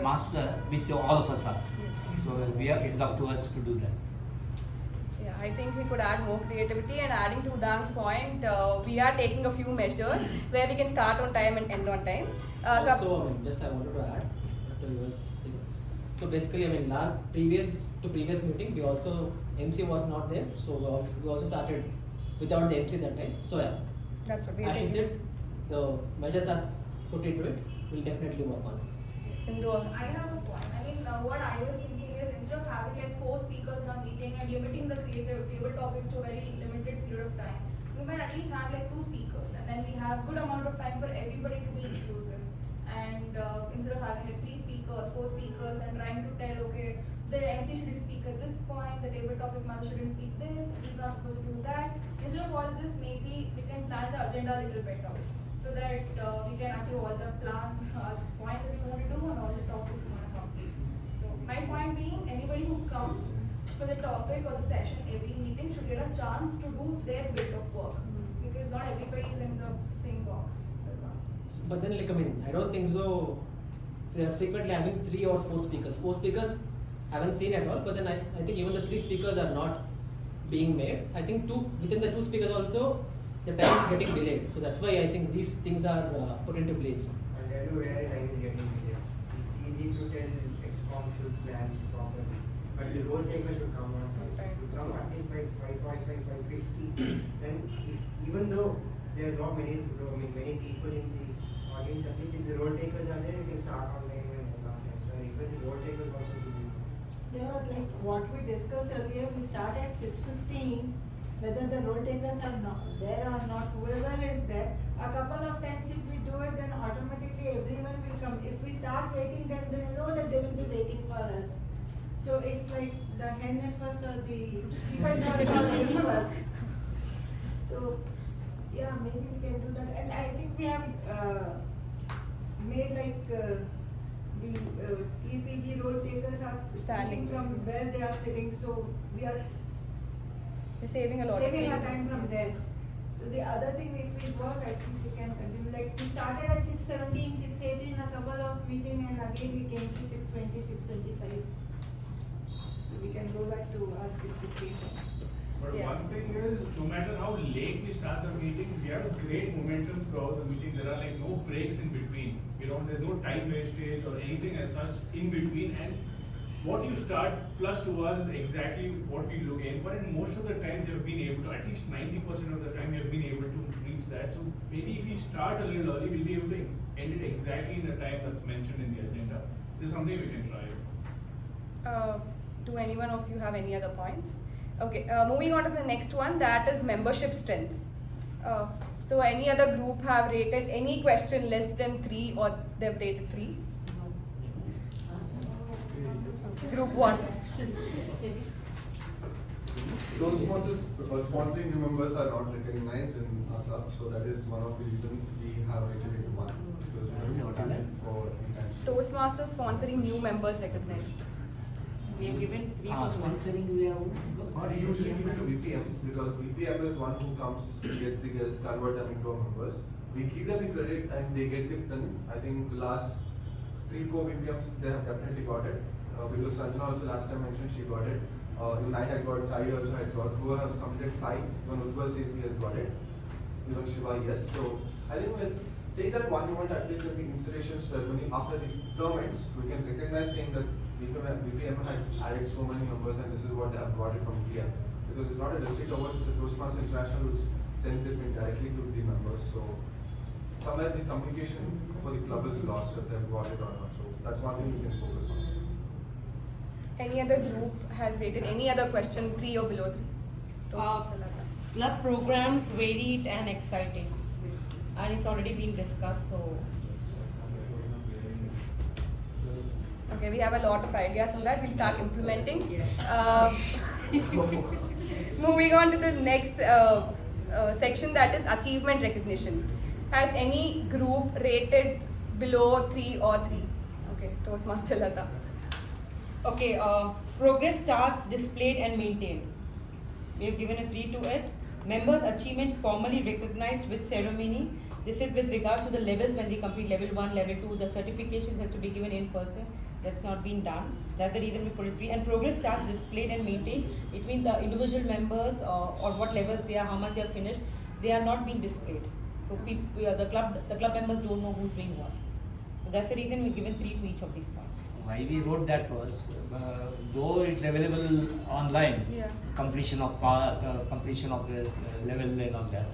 master, which all of us are. Yes. So it's up to us to do that. Yeah, I think we could add more creativity, and adding to Udang's point, we are taking a few measures where we can start on time and end on time. Also, just I wanted to add to yours thing. So basically, previous meeting, we also MC was not there, so we also started without the MC that time. So yeah, that's what we are as she taking. said, the measures are put into it. We'll definitely work on it. Sindhu. I have a point. What I was thinking is, instead of having 4 speakers in a meeting and limiting the creative table topics to a very limited period of time, we might at least have 2 speakers, and then we have good amount of time for everybody to be inclusive. And instead of having 3 speakers, 4 speakers, and trying to tell, okay, the MC shouldn't speak at this point, the table topic master shouldn't speak this, he's not supposed to do that. Instead of all this, maybe we can plan the agenda a little better, so that we can achieve all the plan points that we want to do and all the topics we want to complete. So my point being, anybody who comes for the topic or the session, every meeting should get a chance to do their bit of work. Because not everybody is in the same box. That's all. But then, like, I mean, I don't think so. We are frequently having 3 or 4 speakers. 4 speakers I haven't seen at all, but then I think even the 3 speakers are not being made. I think within the 2 speakers also, the time is getting delayed. So that's why I think these things are put into place. I'll tell you where time is getting delayed. It's easy to tell XCOM should plans properly, but the role taker should come on time. Should come at least by 5:45, 5:50. Then, even though there are not many people in the audience, at least if the role takers are there, you can start on time and end on time. So I request the role takers also to do. Yeah, like what we discussed earlier, we start at 6:15. Whether the role takers are not there or not, whoever is there, a couple of times if we do it, then automatically everyone will come. If we start waiting, then they know that they will be waiting for us. So it's like the hen is first or the chicken is first. So yeah, maybe we can do that. And I think we have made like the TAPG role takers are standing from where they are sitting. So we're saving a lot saving of our time from there. So the other thing, if we work, I think we can continue. Like we started at 6:17, 6:18, a couple of meetings, and again we came to 6:20, 6:25. So we can go back to our 6:15. But one thing is, no matter how late we start the meetings, we have a great momentum throughout the meetings. There are like no breaks in between. There's no time wastage or anything as such in between. And what you start plus 2 hours is exactly what we look in for. And most of the times you have been able to, at least 90% of the time you have been able to reach that. So maybe if we start a little early, we'll be able to end it exactly in the time that's mentioned in the agenda. This is something we can try. Do any one of you have any other points? Okay, moving on to the next one, that is membership strengths. So any other group have rated any question less than 3 or they've rated 3? Group 1. Toastmasters sponsoring new members are not recognized in our club, so that is one of the reasons we have rated it 1, because we have not done it for any time. Toastmasters sponsoring new members recognized. We have given 3 sponsoring we have. We usually give it to VPM, because VPM is one who comes, gets the guests, convert them into our members. We give them the credit and they get it done. I think last 3-4 VPMs they have definitely got it. Because Sanjana also last time mentioned she got it. Even I had got, Sai also had got, who has completed 5. Even Ujwal says he has got it. Even Shiva, yes. So I think let's take that one moment, at least in the installation ceremony after the tournaments, we can recognize saying that VPM had added so many members and this is what they have got it from VPM. Because it's not a district award, it's a Toastmasters International which sends the pin directly to the members. So somewhere the communication for the club is lost if they have got it or not. So that's one thing we can focus on. Any other group has rated any other question 3 or below 3? Club programs varied and exciting, and it's already been discussed. So okay, we have a lot of ideas on that. We'll start implementing. Moving on to the next section, that is achievement recognition. Has any group rated below 3 or 3? Okay, Toastmaster Latha. okay, progress starts displayed and maintained. We have given a 3 to it. Members' achievement formally recognized with ceremony. This is with regards to the levels when they complete level 1, level 2. The certifications has to be given in person. That's not been done. That's the reason we put it 3. And progress starts displayed and maintained. It means the individual members or what levels they are, how much they are finished, they are not being displayed. So the club members don't know who's doing what. So that's the reason we've given 3 to each of these points. Why we wrote that was, though it's available online, completion of this level and all that,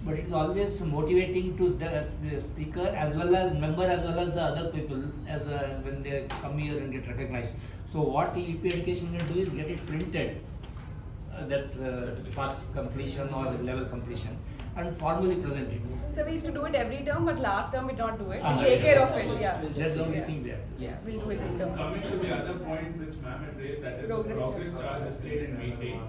but it's always motivating to the speaker as well as member as well as the other people as when they come here and get recognized. So what the EP education will do is get it printed, that past completion or level completion, and formally present it. So we used to do it every term, but last term we don't do it. We take care of it. Yeah. That's the only thing we have. Yeah, we'll do it this term. Coming to the other point which ma'am had raised, that is progress chart displayed and maintained.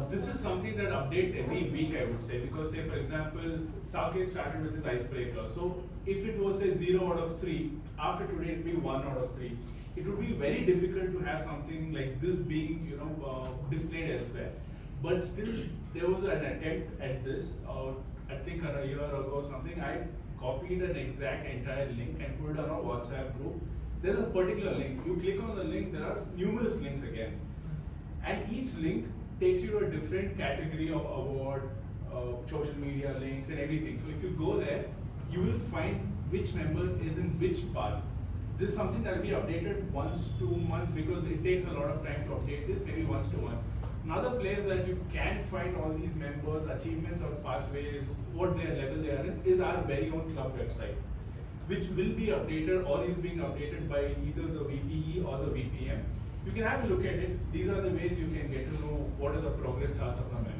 This is something that updates every week, I would say, because say for example, Saketh started with his icebreaker. So if it was say 0 out of 3, after today it will be 1 out of 3. It would be very difficult to have something like this being, displayed elsewhere. But still, there was an attempt at this. I think a year ago or something, I copied an exact entire link and put it on our WhatsApp group. There's a particular link. You click on the link, there are numerous links again. And each link takes you to a different category of award, social media links and everything. So if you go there, you will find which member is in which path. This is something that will be updated once, 2 months, because it takes a lot of time to update this, maybe once, 2 months. Another place that you can find all these members' achievements or pathways, what their level they are in, is our very own club website, which will be updated or is being updated by either the VPE or the VPM. You can have a look at it. These are the ways you can get to know what are the progress charts of our members.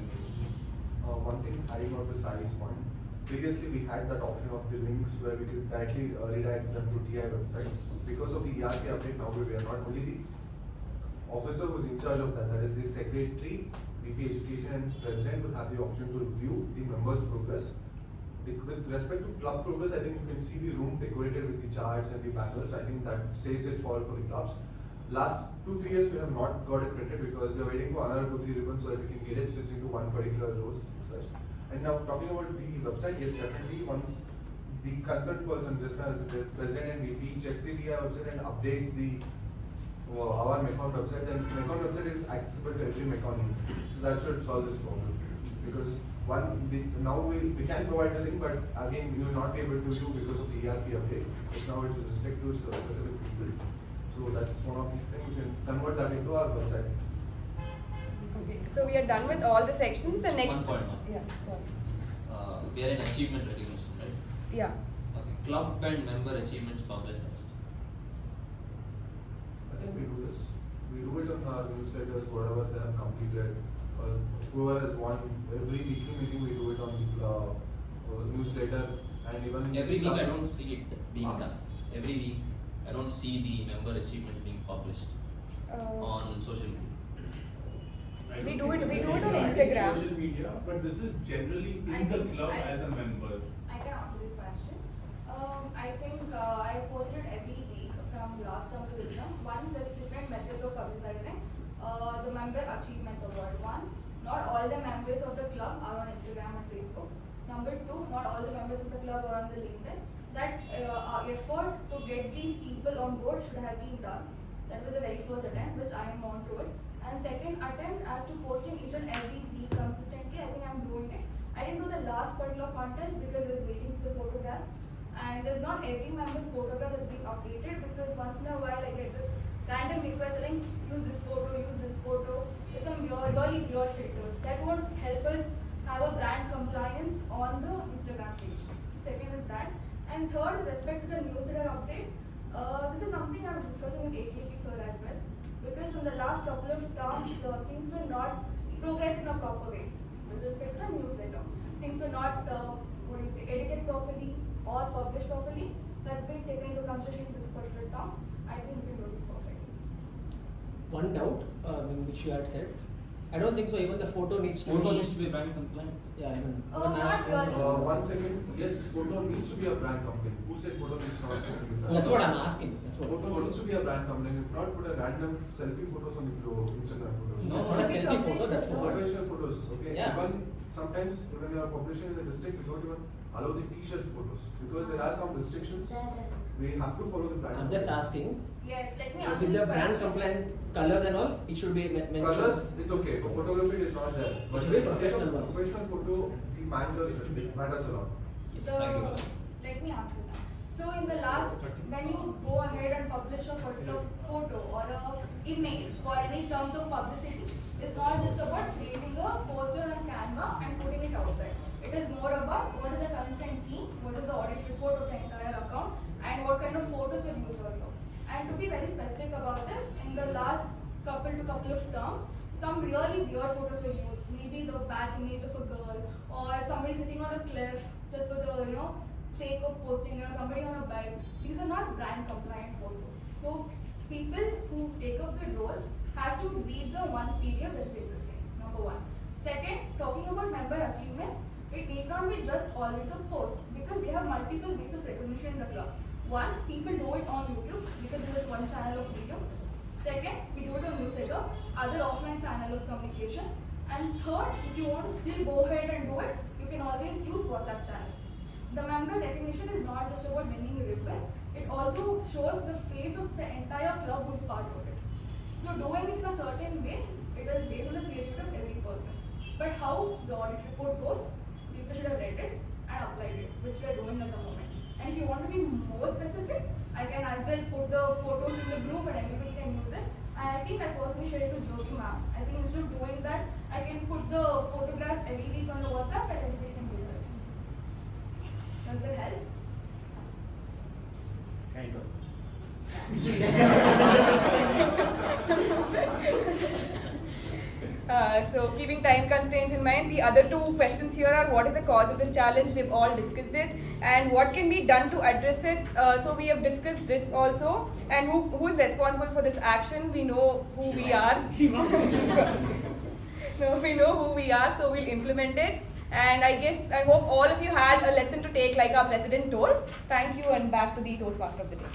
One thing adding on to Sai's point, previously we had that option of the links where we could directly redirect them to TI websites. Because of the ERP update now we are not only the officer who is in charge of that, that is the secretary, VP education and president will have the option to review the members' progress. With respect to club progress, I think you can see the room decorated with the charts and the banners. I think that says it for the clubs. Last 2-3 years we have not got it printed because we are waiting for another 2-3 ribbons so that we can get it stitched into one particular rows. Such. And now talking about the website, yes, definitely once the concerned person, just as the president and VP checks the TI website and updates the our Mekon website, then Mekon website is accessible to every Mekon user. So that should solve this problem. Because now we can provide the link, but again you will not be able to view because of the ERP update. Because now it is restricted to specific people. So that's one of the things, you can convert that into our website. Okay, so we are done with all the sections. The next. 1.1. Yeah, sorry. We are in achievement recognition, right? Yeah. Okay. Club and member achievements publicized. I think we do this. We do it on our newsletters, whatever they have completed. Whoever has won, every weekly meeting we do it on the newsletter and even Every week I don't see it being done. Every week I don't see the member achievements being published on social media. We do it on on Instagram. Social media, but this is generally in the club as a member. I can answer this question. I think I posted it every week from last term to this term. One, there's different methods of publicizing the member achievements award. One, not all the members of the club are on Instagram and Facebook. Number two, not all the members of the club are on the LinkedIn. That effort to get these people on board should have been done. That was the very first attempt, which I am on to it. And second attempt as to posting each and every week consistently, I think I'm doing it. I didn't do the last particular contest because I was waiting for the photographs. And there's not every member's photograph that's being updated because once in a while I get this random request saying use this photo. It's some really weird filters. That won't help us have a brand compliance on the Instagram page. Second is that. And third, with respect to the newsletter update, this is something I was discussing with AKP sir as well. Because from the last couple of terms, things were not progressed in a proper way with respect to the newsletter. Things were not, edited properly or published properly. That's been taken into consideration this particular term. I think we can do this perfectly. One doubt, which you had said. I don't think so. Even the photo needs to be brand compliant. Yeah, even. Not really. 1 second. Yes, photo needs to be a brand complaint. Who said photo needs not to be a brand? That's what I'm asking. Photo needs to be a brand complaint. You cannot put a random selfie photos on your Instagram photos. No, it's not a selfie photo. That's what. Professional photos. Okay. Yeah. Even sometimes when you are publishing in the district, we don't even allow the T-shirt photos because there are some restrictions. We have to follow the brand. I'm just asking. Yes, let me With ask the this brand question. compliant colors and all, it should be mentioned. Colors, it's okay. For photography, it is not there. It should be a professional one. Professional photo, the matters a lot. Yes, So, thank you. let me answer that. So in the last, when you go ahead and publish a particular photo or a image for any terms of publicity, it's not just about creating a poster on Canva and putting it outside. It is more about what is the consent theme, what is the audit report of the entire account, and what kind of photos were used for it. And to be very specific about this, in the last couple of terms, some really weird photos were used. Maybe the back image of a girl, or somebody sitting on a cliff just for the sake of posting, somebody on a bike. These are not brand compliant photos. So people who take up the role has to read the one PDF that is existing. Number one. Second, talking about member achievements, It need not be just always a post, because we have multiple ways of recognition in the club. One, people do it on YouTube because there is one channel of video. Second, we do it on newsletter, other offline channel of communication. And third, if you want to still go ahead and do it, you can always use WhatsApp channel. The member recognition is not just about winning ribbons, it also shows the face of the entire club who is part of it. So doing it in a certain way, it is based on the creativity of every person. But how the audit report goes, people should have read it and applied it, which we are doing at the moment. And if you want to be more specific, I can as well put the photos in the group and everybody can use it. And I think I personally shared it to Jyothi ma'am. I think instead of doing that, I can put the photographs every week on the WhatsApp and everybody can use it. Does that help? Kind of. So keeping time constraints in mind, the other two questions here are: what is the cause of this challenge? We've all discussed it. And what can be done to address it? So we have discussed this also. And who is responsible for this action? We know who we are. No, we know who we are, so we'll implement it. And I hope all of you had a lesson to take like our president told. Thank you, and back to the Toastmaster of the day.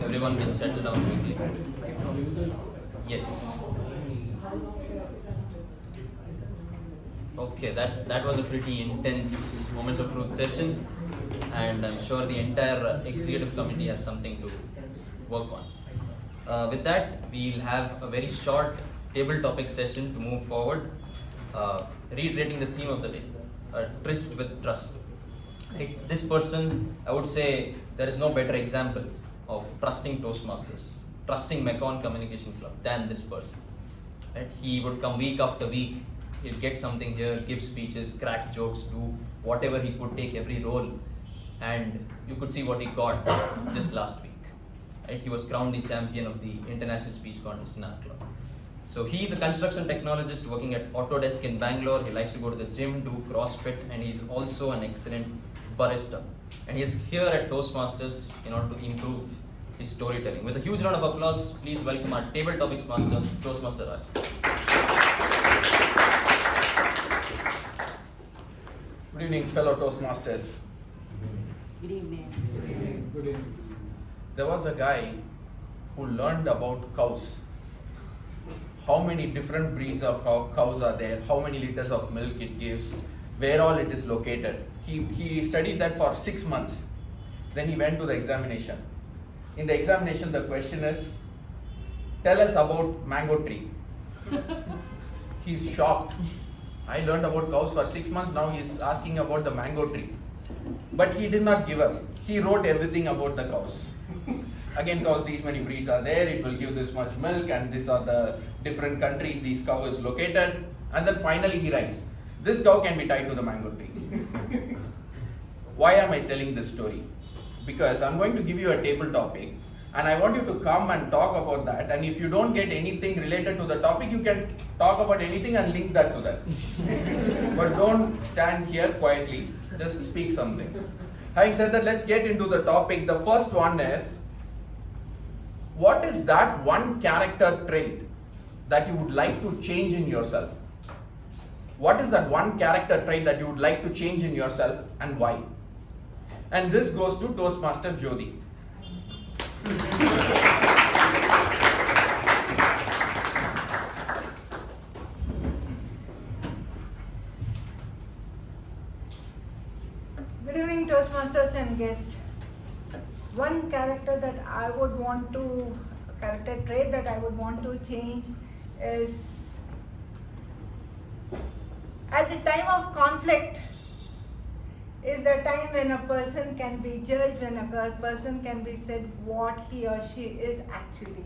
Everyone can settle down quickly. Yes. Okay, that was a pretty intense Moments of Truth session, and I'm sure the entire executive committee has something to work on. With that, we'll have a very short table topic session to move forward. Reiterating the theme of the day, Tryst with Trust. Right? This person, I would say, there is no better example of trusting Toastmasters, trusting Mekon Communication Club than this person. Right? He would come week after week, he'd get something here, give speeches, crack jokes, do whatever he could, take every role, and you could see what he got just last week. Right? He was crowned the champion of the international speech contest in our club. So he's a construction technologist working at Autodesk in Bangalore. He likes to go to the gym, do CrossFit, and he's also an excellent barista. And he's here at Toastmasters in order to improve his storytelling. With a huge round of applause, please welcome our table topics master, Toastmaster Raj. Good evening, fellow Toastmasters. Good evening. Good evening. There was a guy who learned about cows. How many different breeds of cows are there, how many liters of milk it gives, where all it is located. He studied that for 6 months. Then he went to the examination. In the examination, the question is, tell us about mango tree. He's shocked. I learned about cows for 6 months, now he's asking about the mango tree. But he did not give up. He wrote everything about the cows. Again, cows, these many breeds are there, it will give this much milk, and these are the different countries these cow is located. And then finally he writes, this cow can be tied to the mango tree. Why am I telling this story? Because I'm going to give you a table topic, and I want you to come and talk about that. And if you don't get anything related to the topic, you can talk about anything and link that to that. But don't stand here quietly, just speak something. Having said that, let's get into the topic. The first one is, what is that one character trait that you would like to change in yourself? What is that one character trait that you would like to change in yourself, and why? And this goes to Toastmaster Jyothi. Good evening, Toastmasters and guests. One character trait that I would want to change is, at the time of conflict is the time when a person can be judged, when a person can be said what he or she is actually.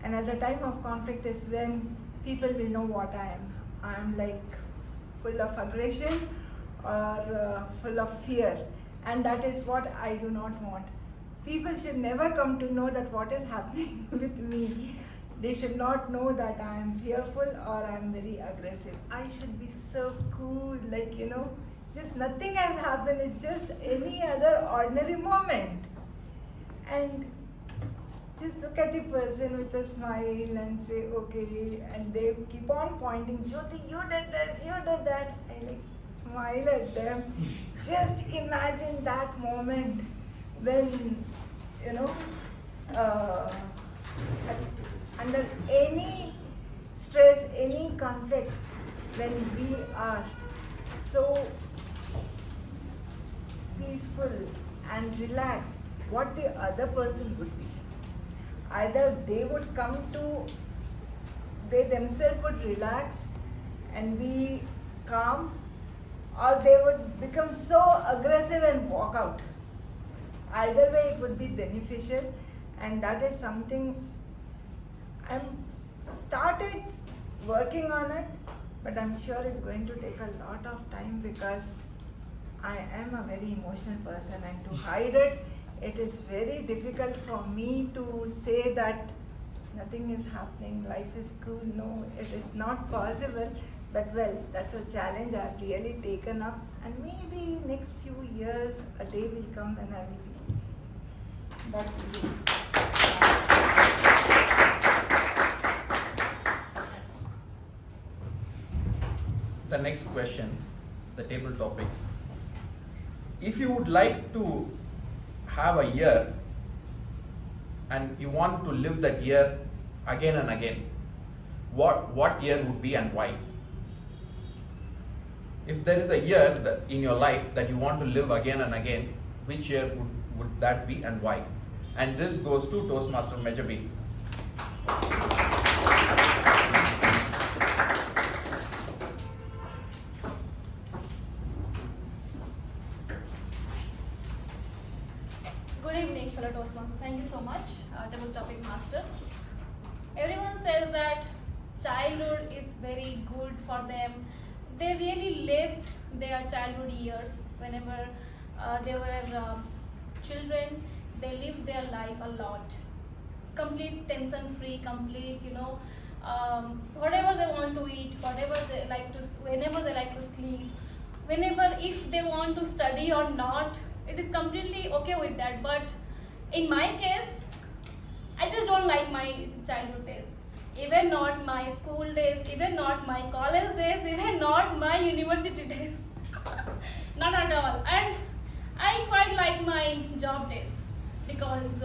And at the time of conflict is when people will know what I am. I am like full of aggression or full of fear, and that is what I do not want. People should never come to know that what is happening with me. They should not know that I am fearful or I am very aggressive. I should be so cool, like, just nothing has happened. It's just any other ordinary moment. And just look at the person with a smile and say, okay, and they keep on pointing, Jyothi, you did this, you did that. I smile at them. Just imagine that moment when, under any stress, any conflict, when we are so peaceful and relaxed, what the other person would be. Either they would they themselves would relax and be calm, or they would become so aggressive and walk out. Either way, it would be beneficial, and that is something I'm started working on it, but I'm sure it's going to take a lot of time because I am a very emotional person, and to hide it, it is very difficult for me to say that nothing is happening, life is cool. No, it is not possible. But well, that's a challenge I've really taken up, and maybe next few years a day will come when I will be back to you. The next question, the table topics. If you would like to have a year and you want to live that year again and again, what year would be and why? If there is a year in your life that you want to live again and again, which year would that be and why? And this goes to Toastmaster Mehjabin. Good evening, fellow Toastmasters. Thank you so much, table topic master. Everyone says that childhood is very good for them. They really lived their childhood years. Whenever they were children, they lived their life a lot. Complete tension-free, complete, whatever they want to eat, whatever they like to, whenever they like to sleep, whenever, if they want to study or not, it is completely okay with that. But in my case, I just don't like my childhood days. Even not my school days, even not my college days, even not my university days. Not at all. And I quite like my job days because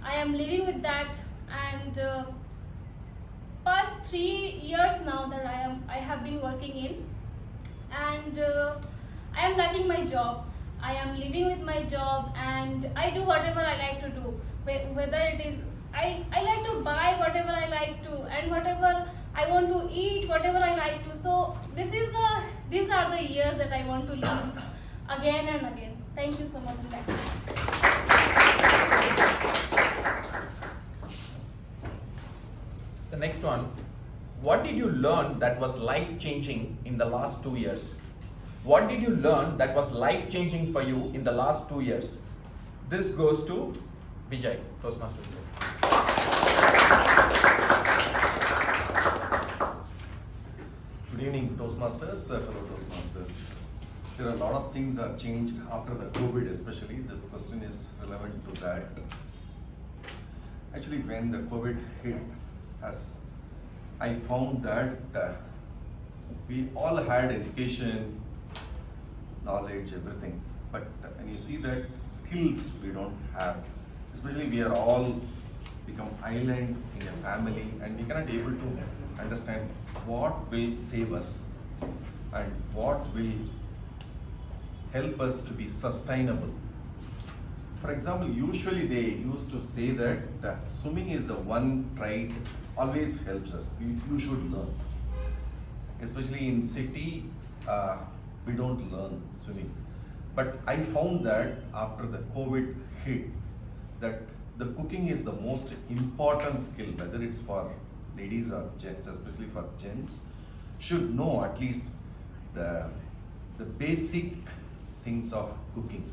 I am living with that, and past 3 years now that I have been working in, and I am liking my job. I am living with my job, and I do whatever I like to do. Whether it is I like to buy whatever I like to, and whatever I want to eat, whatever I like to. So these are the years that I want to live again and again. Thank you so much. The next one, what did you learn that was life-changing in the last 2 years? What did you learn that was life-changing for you in the last 2 years? This goes to Vijay, Toastmaster Vijay. Good evening, Toastmasters, fellow Toastmasters. There are a lot of things that changed after the COVID, especially. This question is relevant to that. Actually, when the COVID hit us, I found that we all had education, knowledge, everything. But when you see that skills we don't have, especially we are all become island in a family, and we cannot able to understand what will save us and what will help us to be sustainable. For example, usually they used to say that swimming is the one trait always helps us. You should learn. Especially in city, we don't learn swimming. But I found that after the COVID hit, that the cooking is the most important skill, whether it's for ladies or gents, especially for gents, should know at least the basic things of cooking.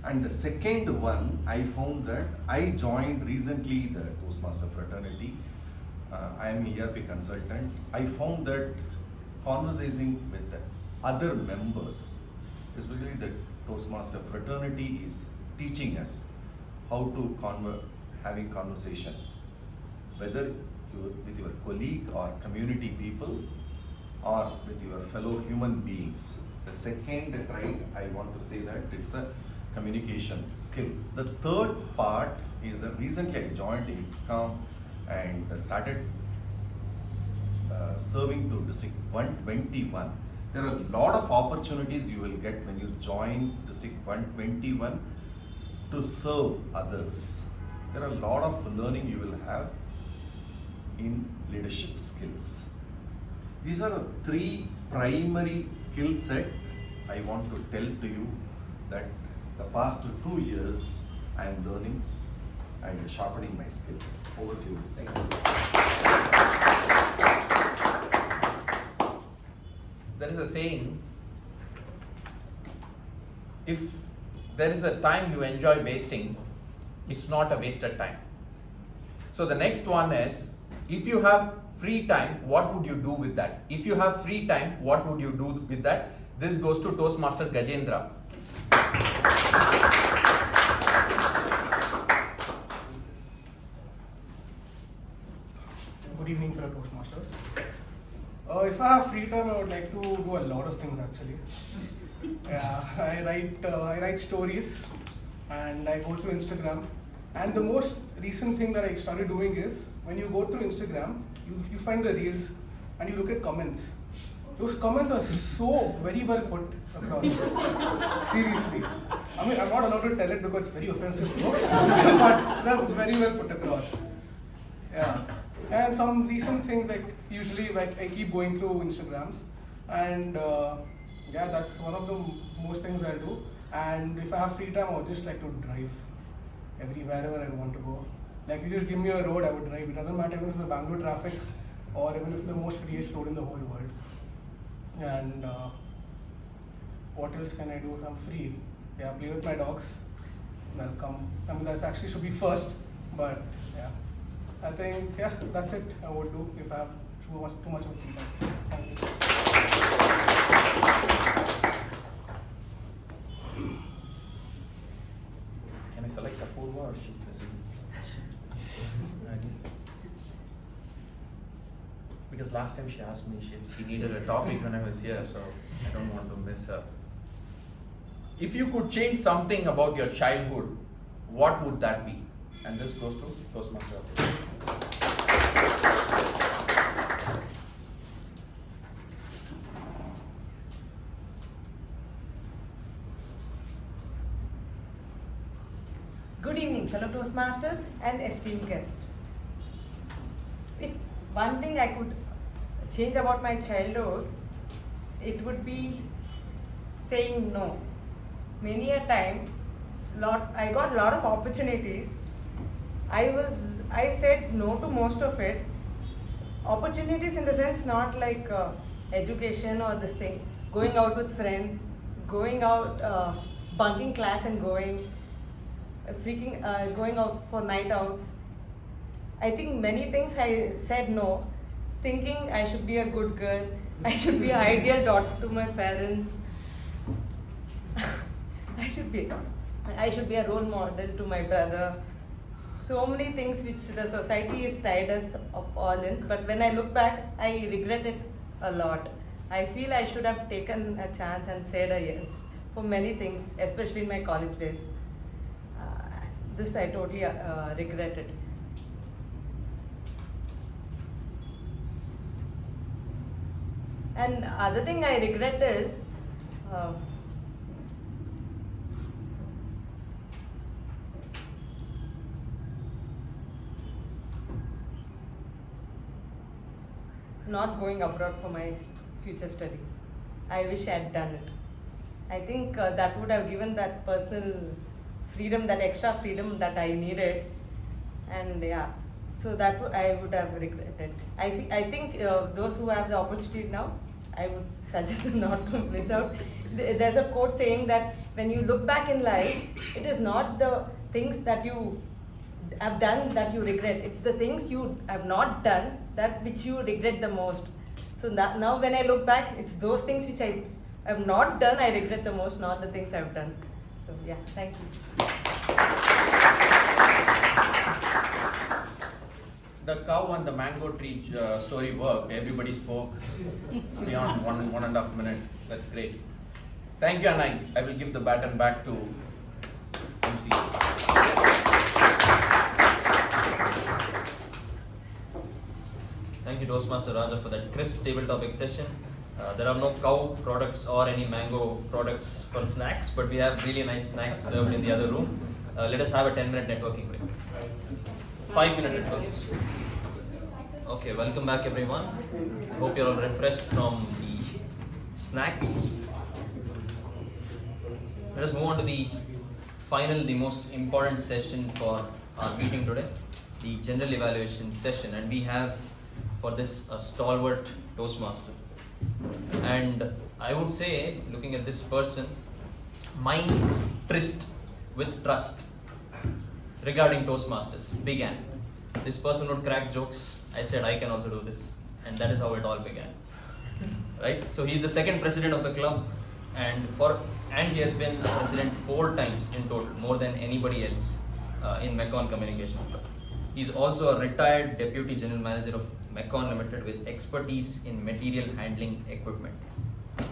And the second one, I found that I joined recently the Toastmaster fraternity. I am a ERP consultant. I found that conversing with the other members, especially the Toastmaster fraternity, is teaching us how to having conversation, whether with your colleague or community people or with your fellow human beings. The second trait, I want to say that it's a communication skill. The third part is that recently I joined XCOM and started serving to District 121. There are a lot of opportunities you will get when you join District 121 to serve others. There are a lot of learning you will have in leadership skills. These are the three primary skill set I want to tell to you that the past 2 years I am learning and sharpening my skills. Over to you. Thank you. There is a saying, if there is a time you enjoy wasting, it's not a wasted time. So the next one is, if you have free time, what would you do with that? If you have free time, what would you do with that? This goes to Toastmaster Gajendra. Good evening, fellow Toastmasters. If I have free time, I would like to do a lot of things actually. Yeah, I write stories and I go through Instagram. And the most recent thing that I started doing is, when you go through Instagram, you find the reels and you look at comments. Those comments are so very well put across. Seriously. I mean, I'm not allowed to tell it because it's very offensive, folks. But they're very well put across. Yeah. And some recent thing, like usually, like I keep going through Instagrams, and yeah, that's one of the most things I do. And if I have free time, I would just like to drive wherever I want to go. Like, you just give me a road, I would drive. It doesn't matter if it's the Bangalore traffic or even if it's the most freest road in the whole world. And what else can I do if I'm free? Yeah, play with my dogs. They'll come. I mean, that actually should be first, but yeah. I think, yeah, that's it I would do if I have too much of free time. Thank you. Can I select Apoorva or she present? Because last time she asked me, she needed a topic when I was here, so I don't want to miss her. If you could change something about your childhood, what would that be? And this goes to Toastmaster. Good evening, fellow Toastmasters and esteemed guests. If one thing I could change about my childhood, it would be saying no. Many a time, I got a lot of opportunities. I said no to most of it. Opportunities in the sense, not like education or this thing, going out with friends, going out, bunking class and going out for night outs. I think many things I said no, thinking I should be a good girl, I should be an ideal daughter to my parents. I should be a role model to my brother. So many things which the society is tied us up all in, but when I look back, I regret it a lot. I feel I should have taken a chance and said a yes for many things, especially in my college days. This I totally regretted. And other thing I regret is not going abroad for my future studies. I wish I had done it. I think that would have given that personal freedom, that extra freedom that I needed, and yeah, so that I would have regretted. I think those who have the opportunity now I would suggest them not to miss out. There's a quote saying that when you look back in life, it is not the things that you have done that you regret. It's the things you have not done that which you regret the most. So now when I look back, it's those things which I have not done I regret the most, not the things I've done. So yeah, thank you. The cow and the mango tree story worked. Everybody spoke beyond one and a half minute. That's great. Thank you, and I will give the baton back to MC. Thank you, Toastmaster Raja, for that crisp table topic session. There are no cow products or any mango products for snacks, but we have really nice snacks served in the other room. Let us have a 10-minute networking break. 5-minute networking. Okay, welcome back everyone. Hope you're all refreshed from the snacks. Let us move on to the final, the most important session for our meeting today, the general evaluation session, and we have for this a stalwart Toastmaster. And I would say, looking at this person, my tryst with trust regarding Toastmasters began. This person would crack jokes. I said I can also do this, and that is how it all began. Right? So he's the second president of the club, and he has been a president 4 times in total, more than anybody else in Mekon Communication Club. He's also a retired deputy general manager of Mekon Limited with expertise in material handling equipment.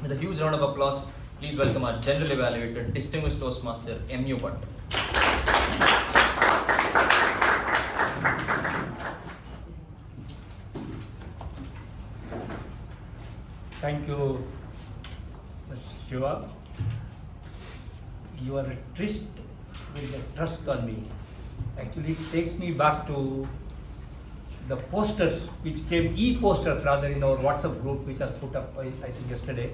With a huge round of applause, please welcome our general evaluator, distinguished Toastmaster M.U. Bhat. Thank you, Mr. Shiva. Your tryst with the trust on me actually takes me back to the posters which came, e-posters rather, in our WhatsApp group, which was put up I think yesterday.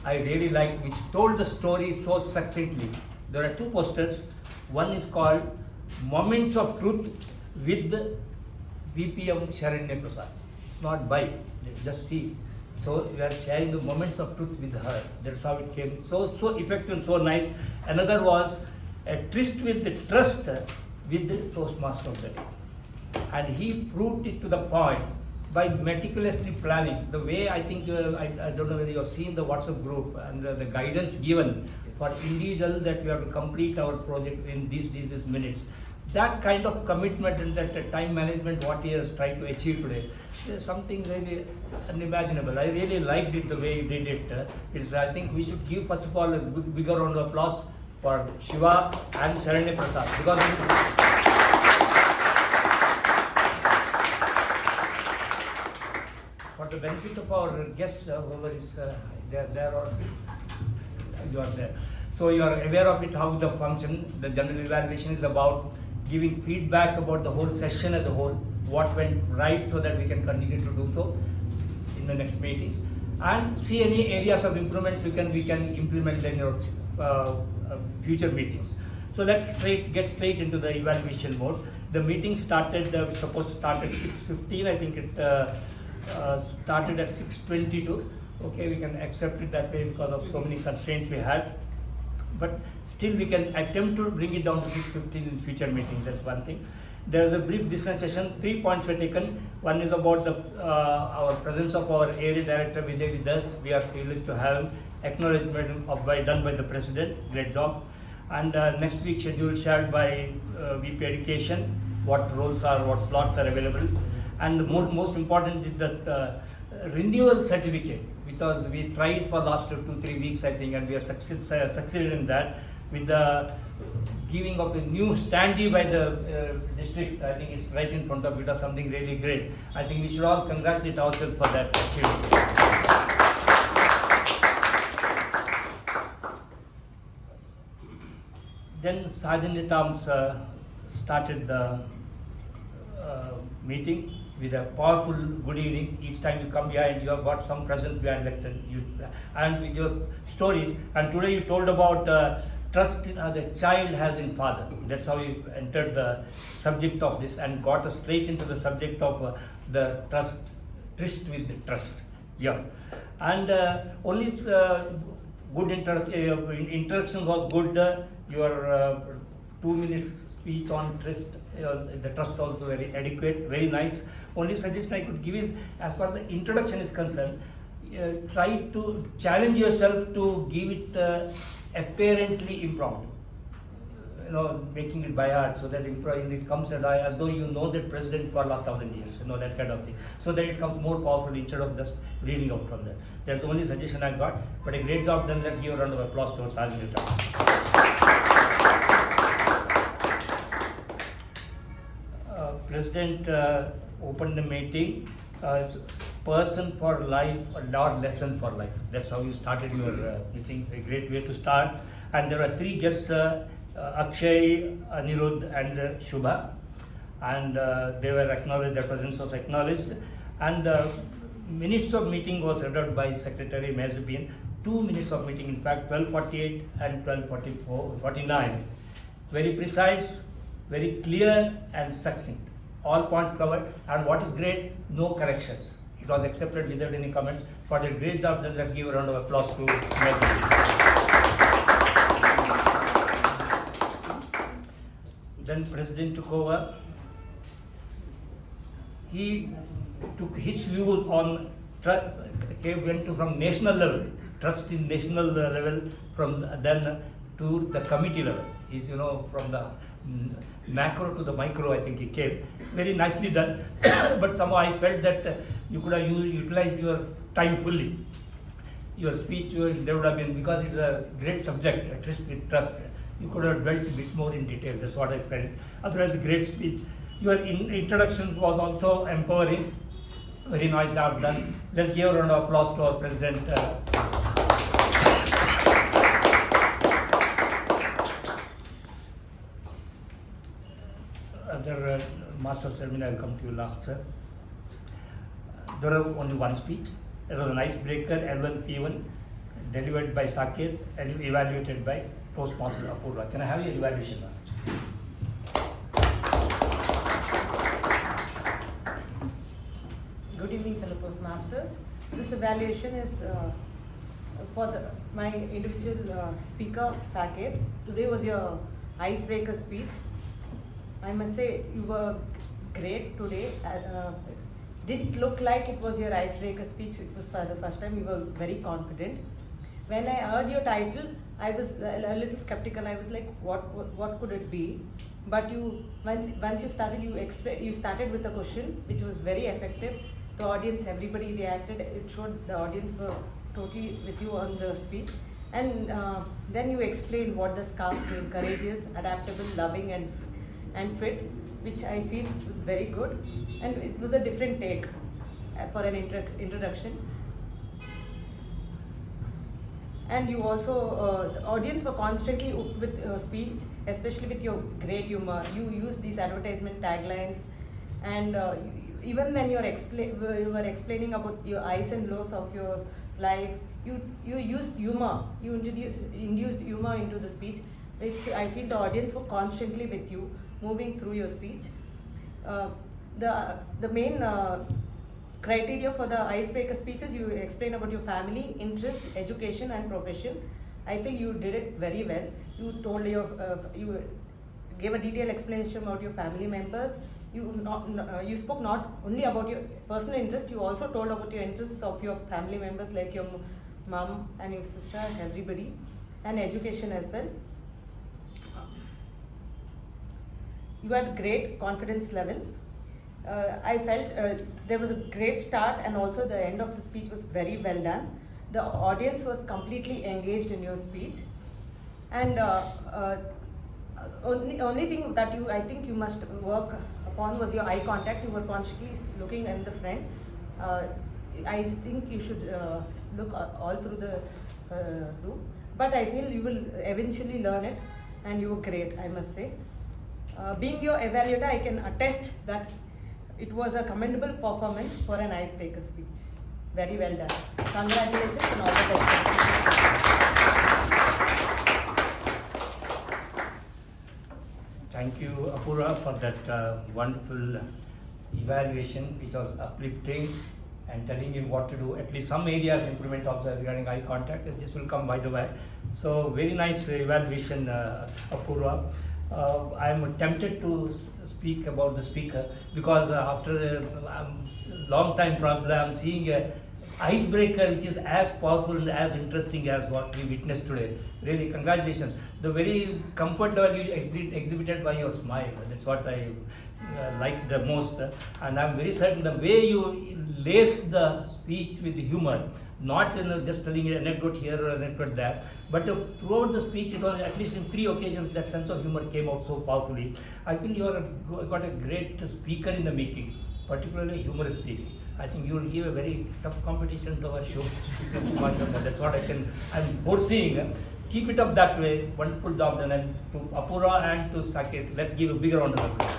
I really like, which told the story so succinctly. There are 2 posters. One is called Moments of Truth with the VPM Sharanye. It's not by, just see. So we are sharing the moments of truth with her. That's how it came. So effective and so nice. Another was a tryst with the trust with the Toastmaster of the day. And he proved it to the point by meticulously planning. The way I think, I don't know whether you have seen the WhatsApp group and the guidance given for individual that we have to complete our project in these minutes. That kind of commitment and that time management what he has tried to achieve today is something really unimaginable. I really liked it the way he did it. I think we should give first of all a bigger round of applause for Shiva and Shivaprasad, because for the benefit of our guests, whoever is there or you are there. So you are aware of it, how the function, the general evaluation is about giving feedback about the whole session as a whole, what went right so that we can continue to do so in the next meetings, and see any areas of improvements we can implement in your future meetings. So let's get straight into the evaluation mode. The meeting started, supposed to start at 6:15. I think it started at 6:22. Okay, we can accept it that way because of so many constraints we had. But still we can attempt to bring it down to 6:15 in future meetings. That's one thing. There is a brief business session. 3 points were taken. One is about our presence of our area director Vijay with us. We are privileged to have him. Acknowledgement done by the president. Great job. And next week schedule shared by VP Education. What roles are, what slots are available. And the most important is that renewal certificate, which we tried for last 2-3 weeks I think, and we have succeeded in that with the giving of a new standee by the district. I think it's right in front of it, or something really great. I think we should all congratulate ourselves for that achievement. Then Sergeant at Arms started the meeting with a powerful good evening. Each time you come here and you have got some present behind lectern, and with your stories. And today you told about trust the child has in father. That's how you entered the subject of this and got us straight into the subject of the tryst with the trust. Yeah, and only good introduction was good. Your 2 minutes speech on Tryst, the Trust also very adequate, very nice. Only suggestion I could give is, as far as the introduction is concerned, try to challenge yourself to give it apparently impromptu. You know, making it by heart, so that it comes as though you know the president for last 1,000 years, you know, that kind of thing. So that it comes more powerful instead of just reading out from that. That's the only suggestion I got. But a great job done. Let's give a round of applause to our Sharanye. President opened the meeting. Person for life, or lesson for life. That's how you started your meeting. A great way to start. And there are 3 guests. Akshay, Anirudh and Shubha, and they were acknowledged, their presence was acknowledged, and minutes of meeting was read out by Secretary Mehjabin. 2 minutes of meeting, in fact, 12:48 and 12:49. Very precise, very clear and succinct. All points covered, and what is great, no corrections. It was accepted without any comments. For the great job done, let's give a round of applause to Mehjabin. Then President took over. He took his views on went from national level, trust in national level, from then to the committee level. He's, you know, from the macro to the micro, I think he came. Very nicely done. But somehow I felt that you could have utilized your time fully. Your speech, there would have been, because it's a great subject, at least with trust. You could have dwelt a bit more in detail. That's what I felt. Otherwise, a great speech. Your introduction was also empowering. Very nice job done. Let's give a round of applause to our President. Other Master of Ceremony, I'll come to you last, sir. There was only one speech. It was an icebreaker, L1, P1, delivered by Saketh and evaluated by Toastmasters Apoorva. Can I have your evaluation now? Good evening, fellow Toastmasters. This evaluation is for my individual speaker, Saketh. Today was your icebreaker speech. I must say you were great today. Didn't look like it was your icebreaker speech. It was for the first time. You were very confident. When I heard your title, I was a little skeptical. I was like, what could it be? But once you started, you started with a question which was very effective. The audience, everybody reacted. It showed the audience were totally with you on the speech. And then you explained what the scarf means: courageous, adaptable, loving, and fit, which I feel was very good. And it was a different take for an introduction. And you also, the audience were constantly hooked with speech, especially with your great humor. You used these advertisement taglines, and even when you were explaining about your highs and lows of your life, you used humor. You induced humor into the speech, which I feel the audience were constantly with you, moving through your speech. The main criteria for the icebreaker speeches, you explain about your family, interest, education and profession. I feel you did it very well. You told you gave a detailed explanation about your family members. You spoke not only about your personal interest, you also told about your interests of your family members, like your mom and your sister, everybody, and education as well. You had great confidence level. I felt there was a great start, and also the end of the speech was very well done. The audience was completely engaged in your speech, and only thing that I think you must work upon was your eye contact. You were constantly looking in the front. I think you should look all through the room, but I feel you will eventually learn it, and you were great, I must say. Being your evaluator, I can attest that it was a commendable performance for an icebreaker speech. Very well done. Congratulations and all the best. Thank you, Apoorva, for that wonderful evaluation, which was uplifting, and telling him what to do. At least some area of improvement also as regarding eye contact. This will come by the way. So very nice evaluation, Apoorva. I am tempted to speak about the speaker because after a long time probably I am seeing a icebreaker which is as powerful and as interesting as what we witnessed today. Really, congratulations. The very comfort level you exhibited by your smile. That's what I like the most. And I'm very certain the way you lace the speech with humor, not just telling an anecdote here or an anecdote there, but throughout the speech, it was at least in 3 occasions that sense of humor came out so powerfully. I feel you got a great speaker in the making, particularly humorous speaking. I think you will give a very tough competition to our show. That's what I'm foreseeing. Keep it up that way. Wonderful job done. And to Apoorva and to Saketh, let's give a bigger round of applause.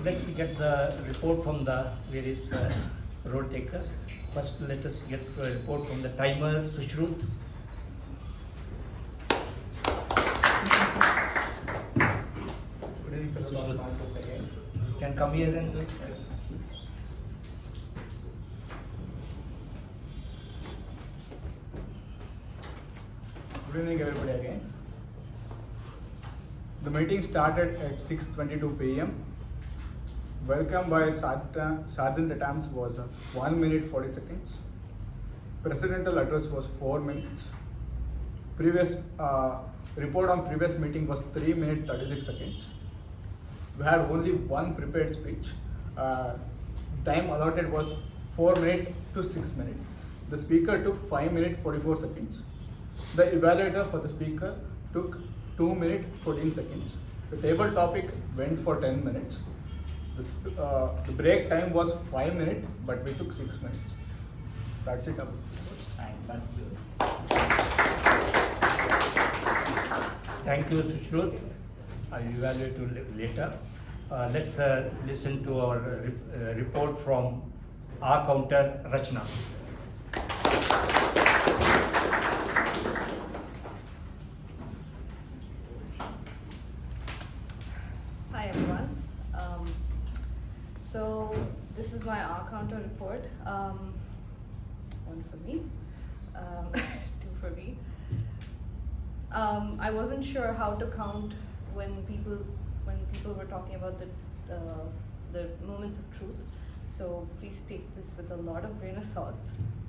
Let's get the report from the various role takers. First, let us get a report from the timer, Sushrut. Can come here and do it. Good evening, everybody again. The meeting started at 6:22 p.m. Welcome by Sergeant at Arms was 1 minute 40 seconds. Presidential address was 4 minutes. Previous report on previous meeting was 3 minutes 36 seconds. We had only one prepared speech. Time allotted was 4 minutes to 6 minutes. The speaker took 5 minutes 44 seconds. The evaluator for the speaker took 2 minutes 14 seconds. The table topic went for 10 minutes. The break time was 5 minutes, but we took 6 minutes. That's it. Thank you, Sushrut. I will evaluate you later. Let's listen to our report from our counter, Rachna. Hi everyone. So this is my R counter report. One for me, 2 for me. I wasn't sure how to count when people were talking about the moments of truth. So please take this with a lot of grain of salt.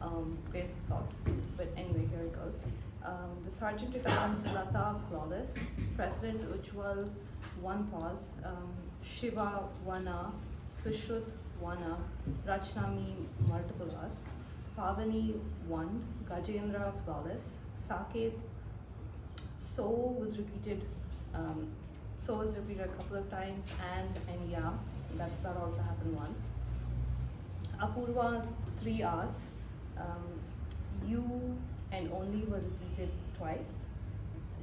But anyway, here it goes. The Sergeant at Arms, Latha, flawless. President Ujwal, 1 pause. Shiva, 1 hour. Sushrut, 1 hour. Rachna, multiple hours. Pavani, 1. Gajendra, flawless. Saketh, so was repeated a couple of times, and yeah, that also happened once. Apoorva, 3 hours. You and only were repeated twice.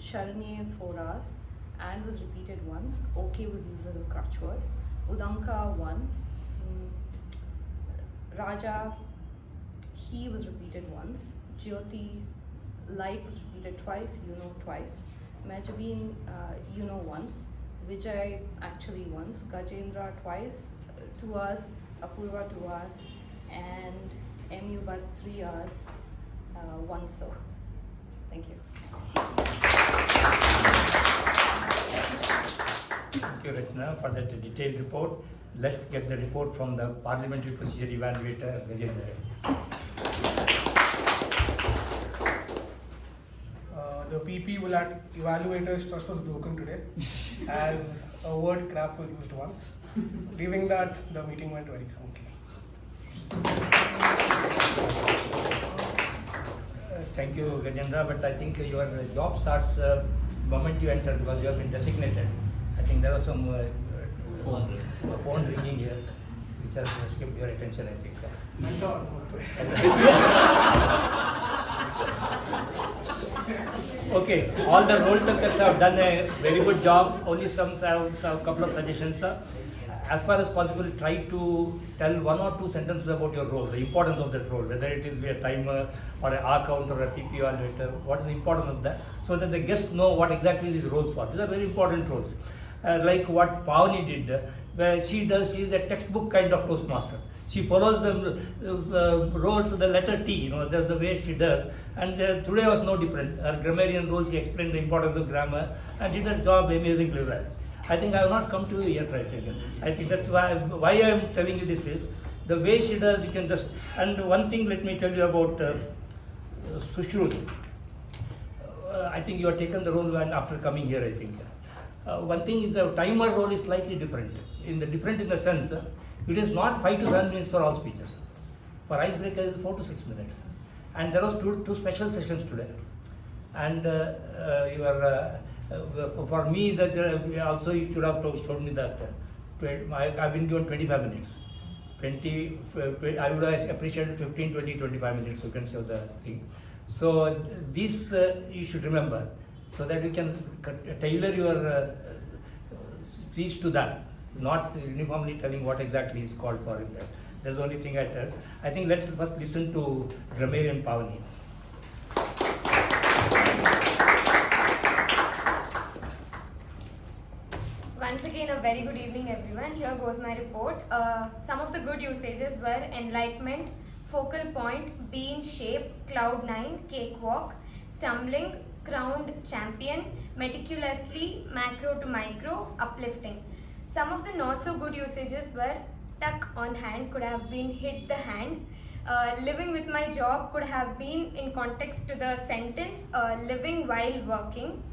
Sharanye, 4 hours, and was repeated once. Okay was used as a crutch word. Udanka, 1. Raja, he was repeated once. Jyothi, like was repeated twice, twice. Mehjabin, once. Vijay, actually once. Gajendra, twice, 2 hours. Apoorva, 2 hours. And Bhat, 3 hours, once so. Thank you. Thank you, Rachna, for that detailed report. Let's get the report from the Parliamentary Procedure Evaluator, Gajendra. The PP Evaluator's trust was broken today as a word crap was used once. Leaving that, the meeting went very smoothly. Thank you, Gajendra, but I think your job starts the moment you enter because you have been designated. I think there was some phone ringing here which has escaped your attention, I think. Okay, all the role takers have done a very good job. Only some have a couple of suggestions. As far as possible, try to tell 1 or 2 sentences about your role, the importance of that role, whether it is a timer or an R count or a PP evaluator, what is the importance of that, so that the guests know what exactly these roles for. These are very important roles. like what Pavani did, where she is a textbook kind of Toastmaster. She follows the role to the letter T, that's the way she does. And today was no different. Her grammarian role, she explained the importance of grammar and did her job amazingly well. I think I have not come to you yet, right? I think that's why I am telling you this is, the way she does, you can just, and one thing let me tell you about Sushrut. I think you have taken the role after coming here, I think. One thing is the timer role is slightly different. Different in the sense, it is not 5 to 7 minutes for all speeches. For icebreaker, it is 4 to 6 minutes. And there was two special sessions today. And for me, also you should have told me that I've been given 25 minutes. I would have appreciated 15, 20, 25 minutes, you can say the thing. So this you should remember, so that you can tailor your speech to that, not uniformly telling what exactly is called for in that. That's the only thing I tell. I think let's first listen to grammarian Pavani. Once again, a very good evening, everyone. Here goes my report. Some of the good usages were enlightenment, focal point, bee in shape, cloud nine, cakewalk, stumbling, crowned champion, meticulously, macro to micro, uplifting. Some of the not so good usages were tuck on hand, could have been hit the hand. Living with my job could have been in context to the sentence, living while working.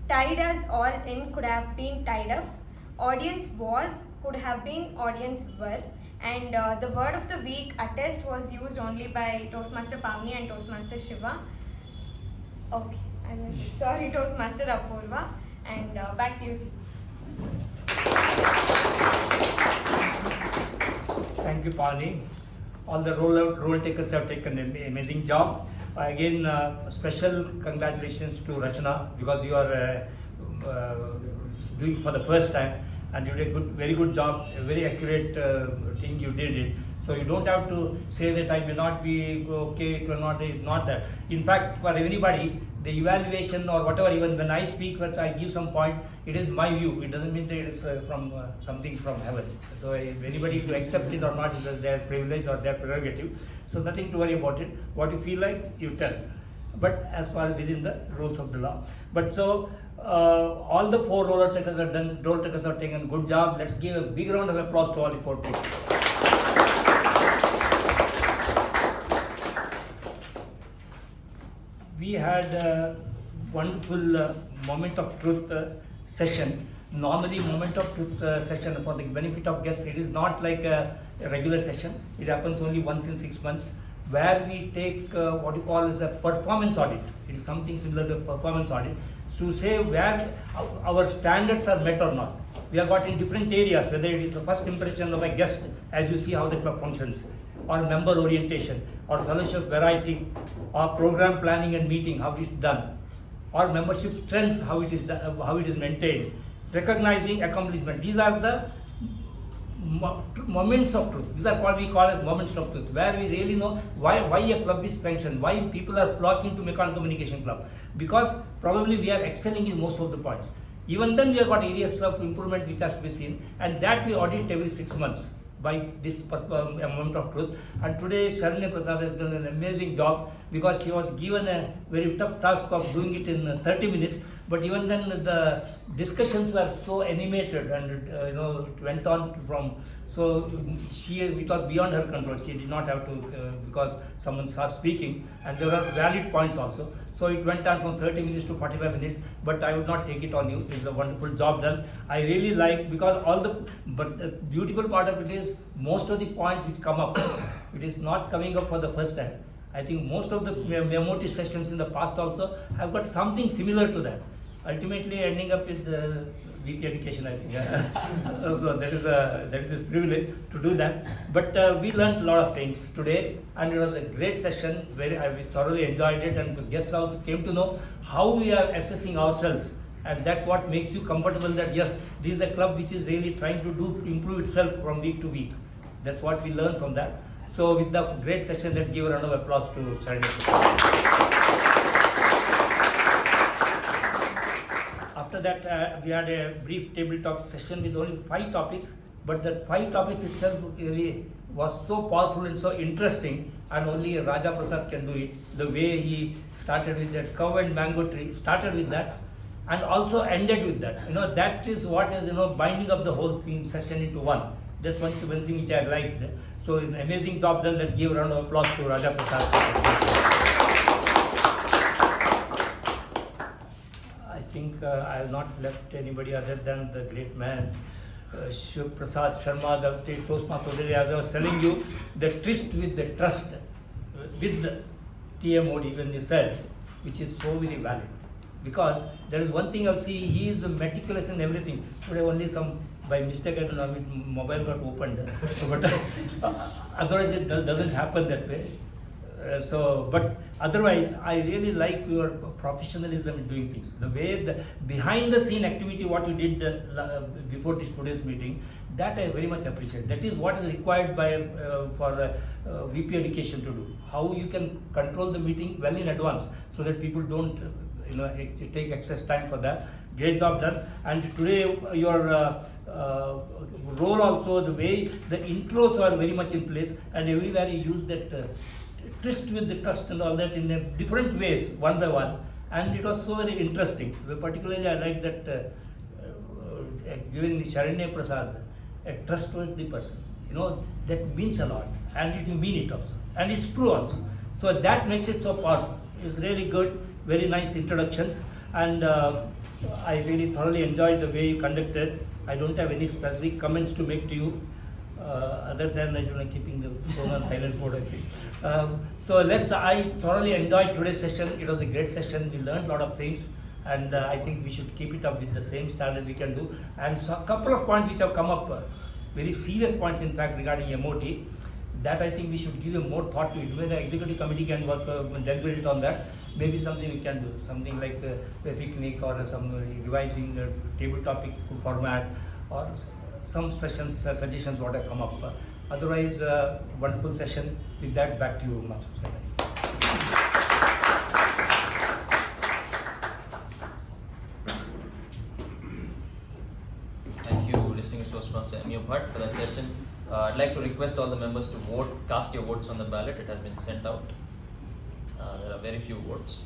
Tied us all in could have been tied up. Audience was could have been audience were. And the word of the week, attest, was used only by Toastmaster Pavani and Toastmaster Shiva. Okay, sorry, Toastmaster Apoorva. And back to you. Thank you, Pavani. All the role takers have taken an amazing job. Again, special congratulations to Rachana, because you are doing for the first time, and you did a very good job, a very accurate thing you did it. So you don't have to say that I may not be okay, it will not that. In fact, for anybody, the evaluation or whatever, even when I speak, when I give some point, it is my view. It doesn't mean that it is from something from heaven. So anybody to accept it or not is their privilege or their prerogative. So nothing to worry about it. What you feel like, you tell. But as far as within the rules of the law. But so all the 4 role takers have done. Role takers have taken good job. Let's give a big round of applause to all the 4 people. We had a wonderful moment of truth session. Normally, moment of truth session, for the benefit of guests, it is not like a regular session. It happens only once in 6 months, where we take what you call as a performance audit. It is something similar to a performance audit, to say where our standards are met or not. We have got in different areas, whether it is the first impression of a guest, as you see how the club functions, or member orientation, or fellowship variety, or program planning and meeting, how it is done, or membership strength, how it is maintained, recognizing accomplishment. These are the moments of truth. These are what we call as moments of truth, where we really know why a club is functioned, why people are flocking to Mekon Communication Club, because probably we are excelling in most of the points. Even then we have got areas of improvement which has to be seen, and that we audit every 6 months by this moment of truth. And today Shivaprasad has done an amazing job, because she was given a very tough task of doing it in 30 minutes. But even then the discussions were so animated, and it went on from, so it was beyond her control. She did not have to, because someone started speaking, and there were valid points also. So it went on from 30 minutes to 45 minutes, but I would not take it on you. It's a wonderful job done. I really like, because but the beautiful part of it is, most of the points which come up, it is not coming up for the first time. I think most of the Mehmoti sessions in the past also have got something similar to that. Ultimately ending up with weak education, I think. So that is his privilege to do that. But we learned a lot of things today, and it was a great session. We thoroughly enjoyed it, and the guests also came to know how we are assessing ourselves, and that's what makes you comfortable that yes, this is a club which is really trying to improve itself from week to week. That's what we learned from that. So with the great session, let's give a round of applause to Sharanye. After that we had a brief tabletop session with only 5 topics, but the 5 topics itself really was so powerful and so interesting, and only Raja Prasad can do it. The way he started with that cow and mango tree, started with that, and also ended with that. That is what is binding up the whole thing session into one. That's one thing which I liked. So an amazing job done. Let's give a round of applause to Raja Prasad. I think I have not left anybody other than the great man, Shivaprasad Sharma, the Toastmaster. As I was telling you, the tryst with the trust, with the TMOD when they said, which is so very valid. Because there is one thing I'll see, he is meticulous in everything. Today only by mistake, I don't know, mobile got opened. But otherwise it doesn't happen that way. But otherwise, I really like your professionalism in doing things. The way behind the scene activity, what you did before this today's meeting, that I very much appreciate. That is what is required for VP education to do. How you can control the meeting well in advance so that people don't take excess time for that. Great job done. And today your role also, the way the intros are very much in place, and everywhere you use that tryst with the trust and all that in different ways, one by one, and it was so very interesting. Particularly I like that giving Sharanye Prasad a trustworthy person. That means a lot, and you mean it also, and it's true also. So that makes it so powerful. It's really good, very nice introductions, and I really thoroughly enjoyed the way you conducted. I don't have any specific comments to make to you. Other than keeping the phone on silent mode, I think. I thoroughly enjoyed today's session. It was a great session. We learned a lot of things, and I think we should keep it up with the same standard we can do. And so a couple of points which have come up, very serious points in fact regarding MOT, that I think we should give a more thought to it. Whether the executive committee can work, deliberate on that. Maybe something we can do, something like a picnic or some revising the table topic format, or some suggestions what have come up. Otherwise, wonderful session. With that, back to you, Master. Thank you, distinguished Toastmaster Bhat, for that session. I'd like to request all the members to vote, cast your votes on the ballot. It has been sent out. There are very few votes.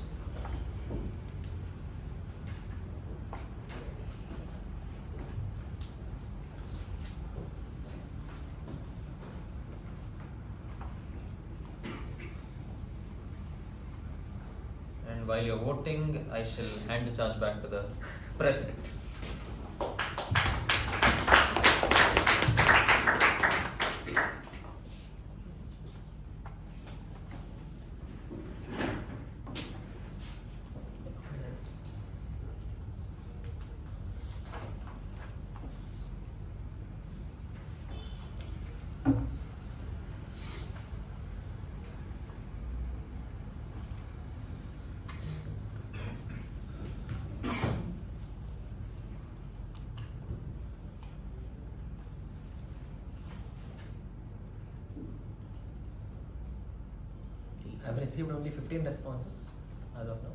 And while you're voting, I shall hand the charge back to the President. I've received only 15 responses as of now.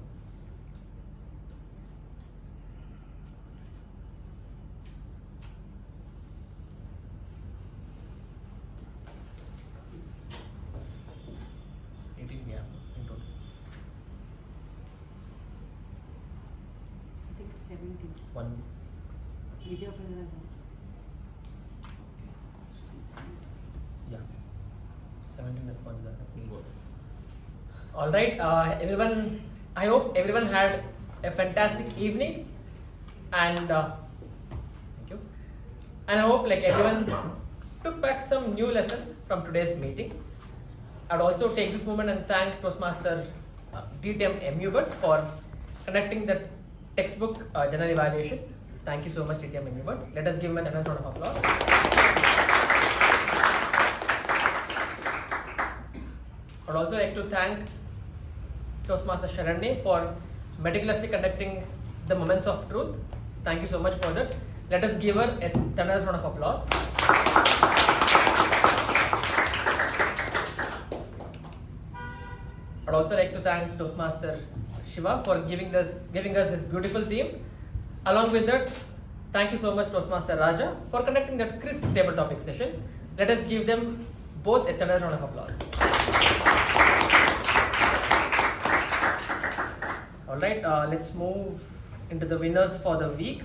Yeah, in total. I think 17. One. Vijay. Yeah. 17 responses are happening. All right, everyone. I hope everyone had a fantastic evening, and thank you. And I hope everyone took back some new lesson from today's meeting. I'd also take this moment and thank Toastmaster DTM Bhat for conducting the textbook general evaluation. Thank you so much, DTM Bhat. Let us give him a round of applause. I'd also like to thank Toastmaster Sharanye for meticulously conducting the moments of truth. Thank you so much for that. Let us give her a tremendous round of applause. I'd also like to thank Toastmaster Shiva for giving us this beautiful theme. Along with that, thank you so much Toastmaster Raja for conducting that crisp table topic session. Let us give them both a thunderous round of applause. Alright, let's move into the winners for the week.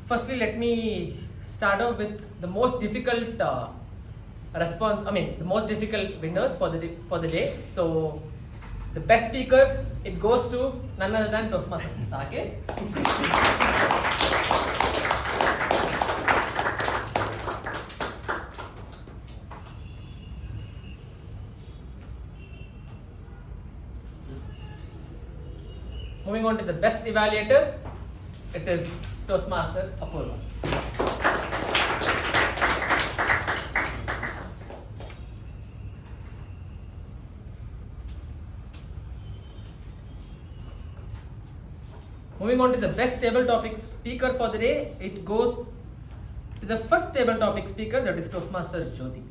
Firstly, let me start off with the most difficult the most difficult winners for the day. So, the best speaker, it goes to none other than Toastmaster Saketh. Moving on to the best evaluator, it is Toastmaster Apoorva. Moving on to the best table topic speaker for the day, it goes to the first table topic speaker, that is Toastmaster Jyothi.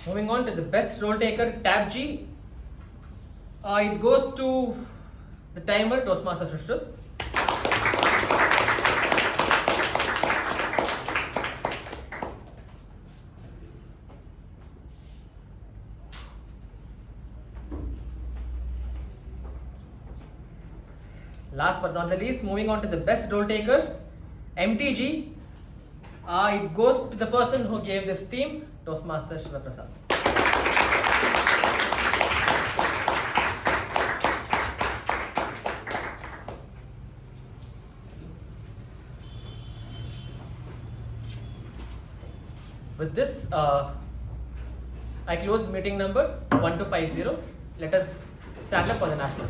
Moving on to the best role taker, TAPG. It goes to the timer, Toastmaster Tryst. Last but not the least, moving on to the best role taker, MTG. It goes to the person who gave this theme, Toastmaster Shivaprasad. With this, I close meeting number 1250. Let us stand up for the national.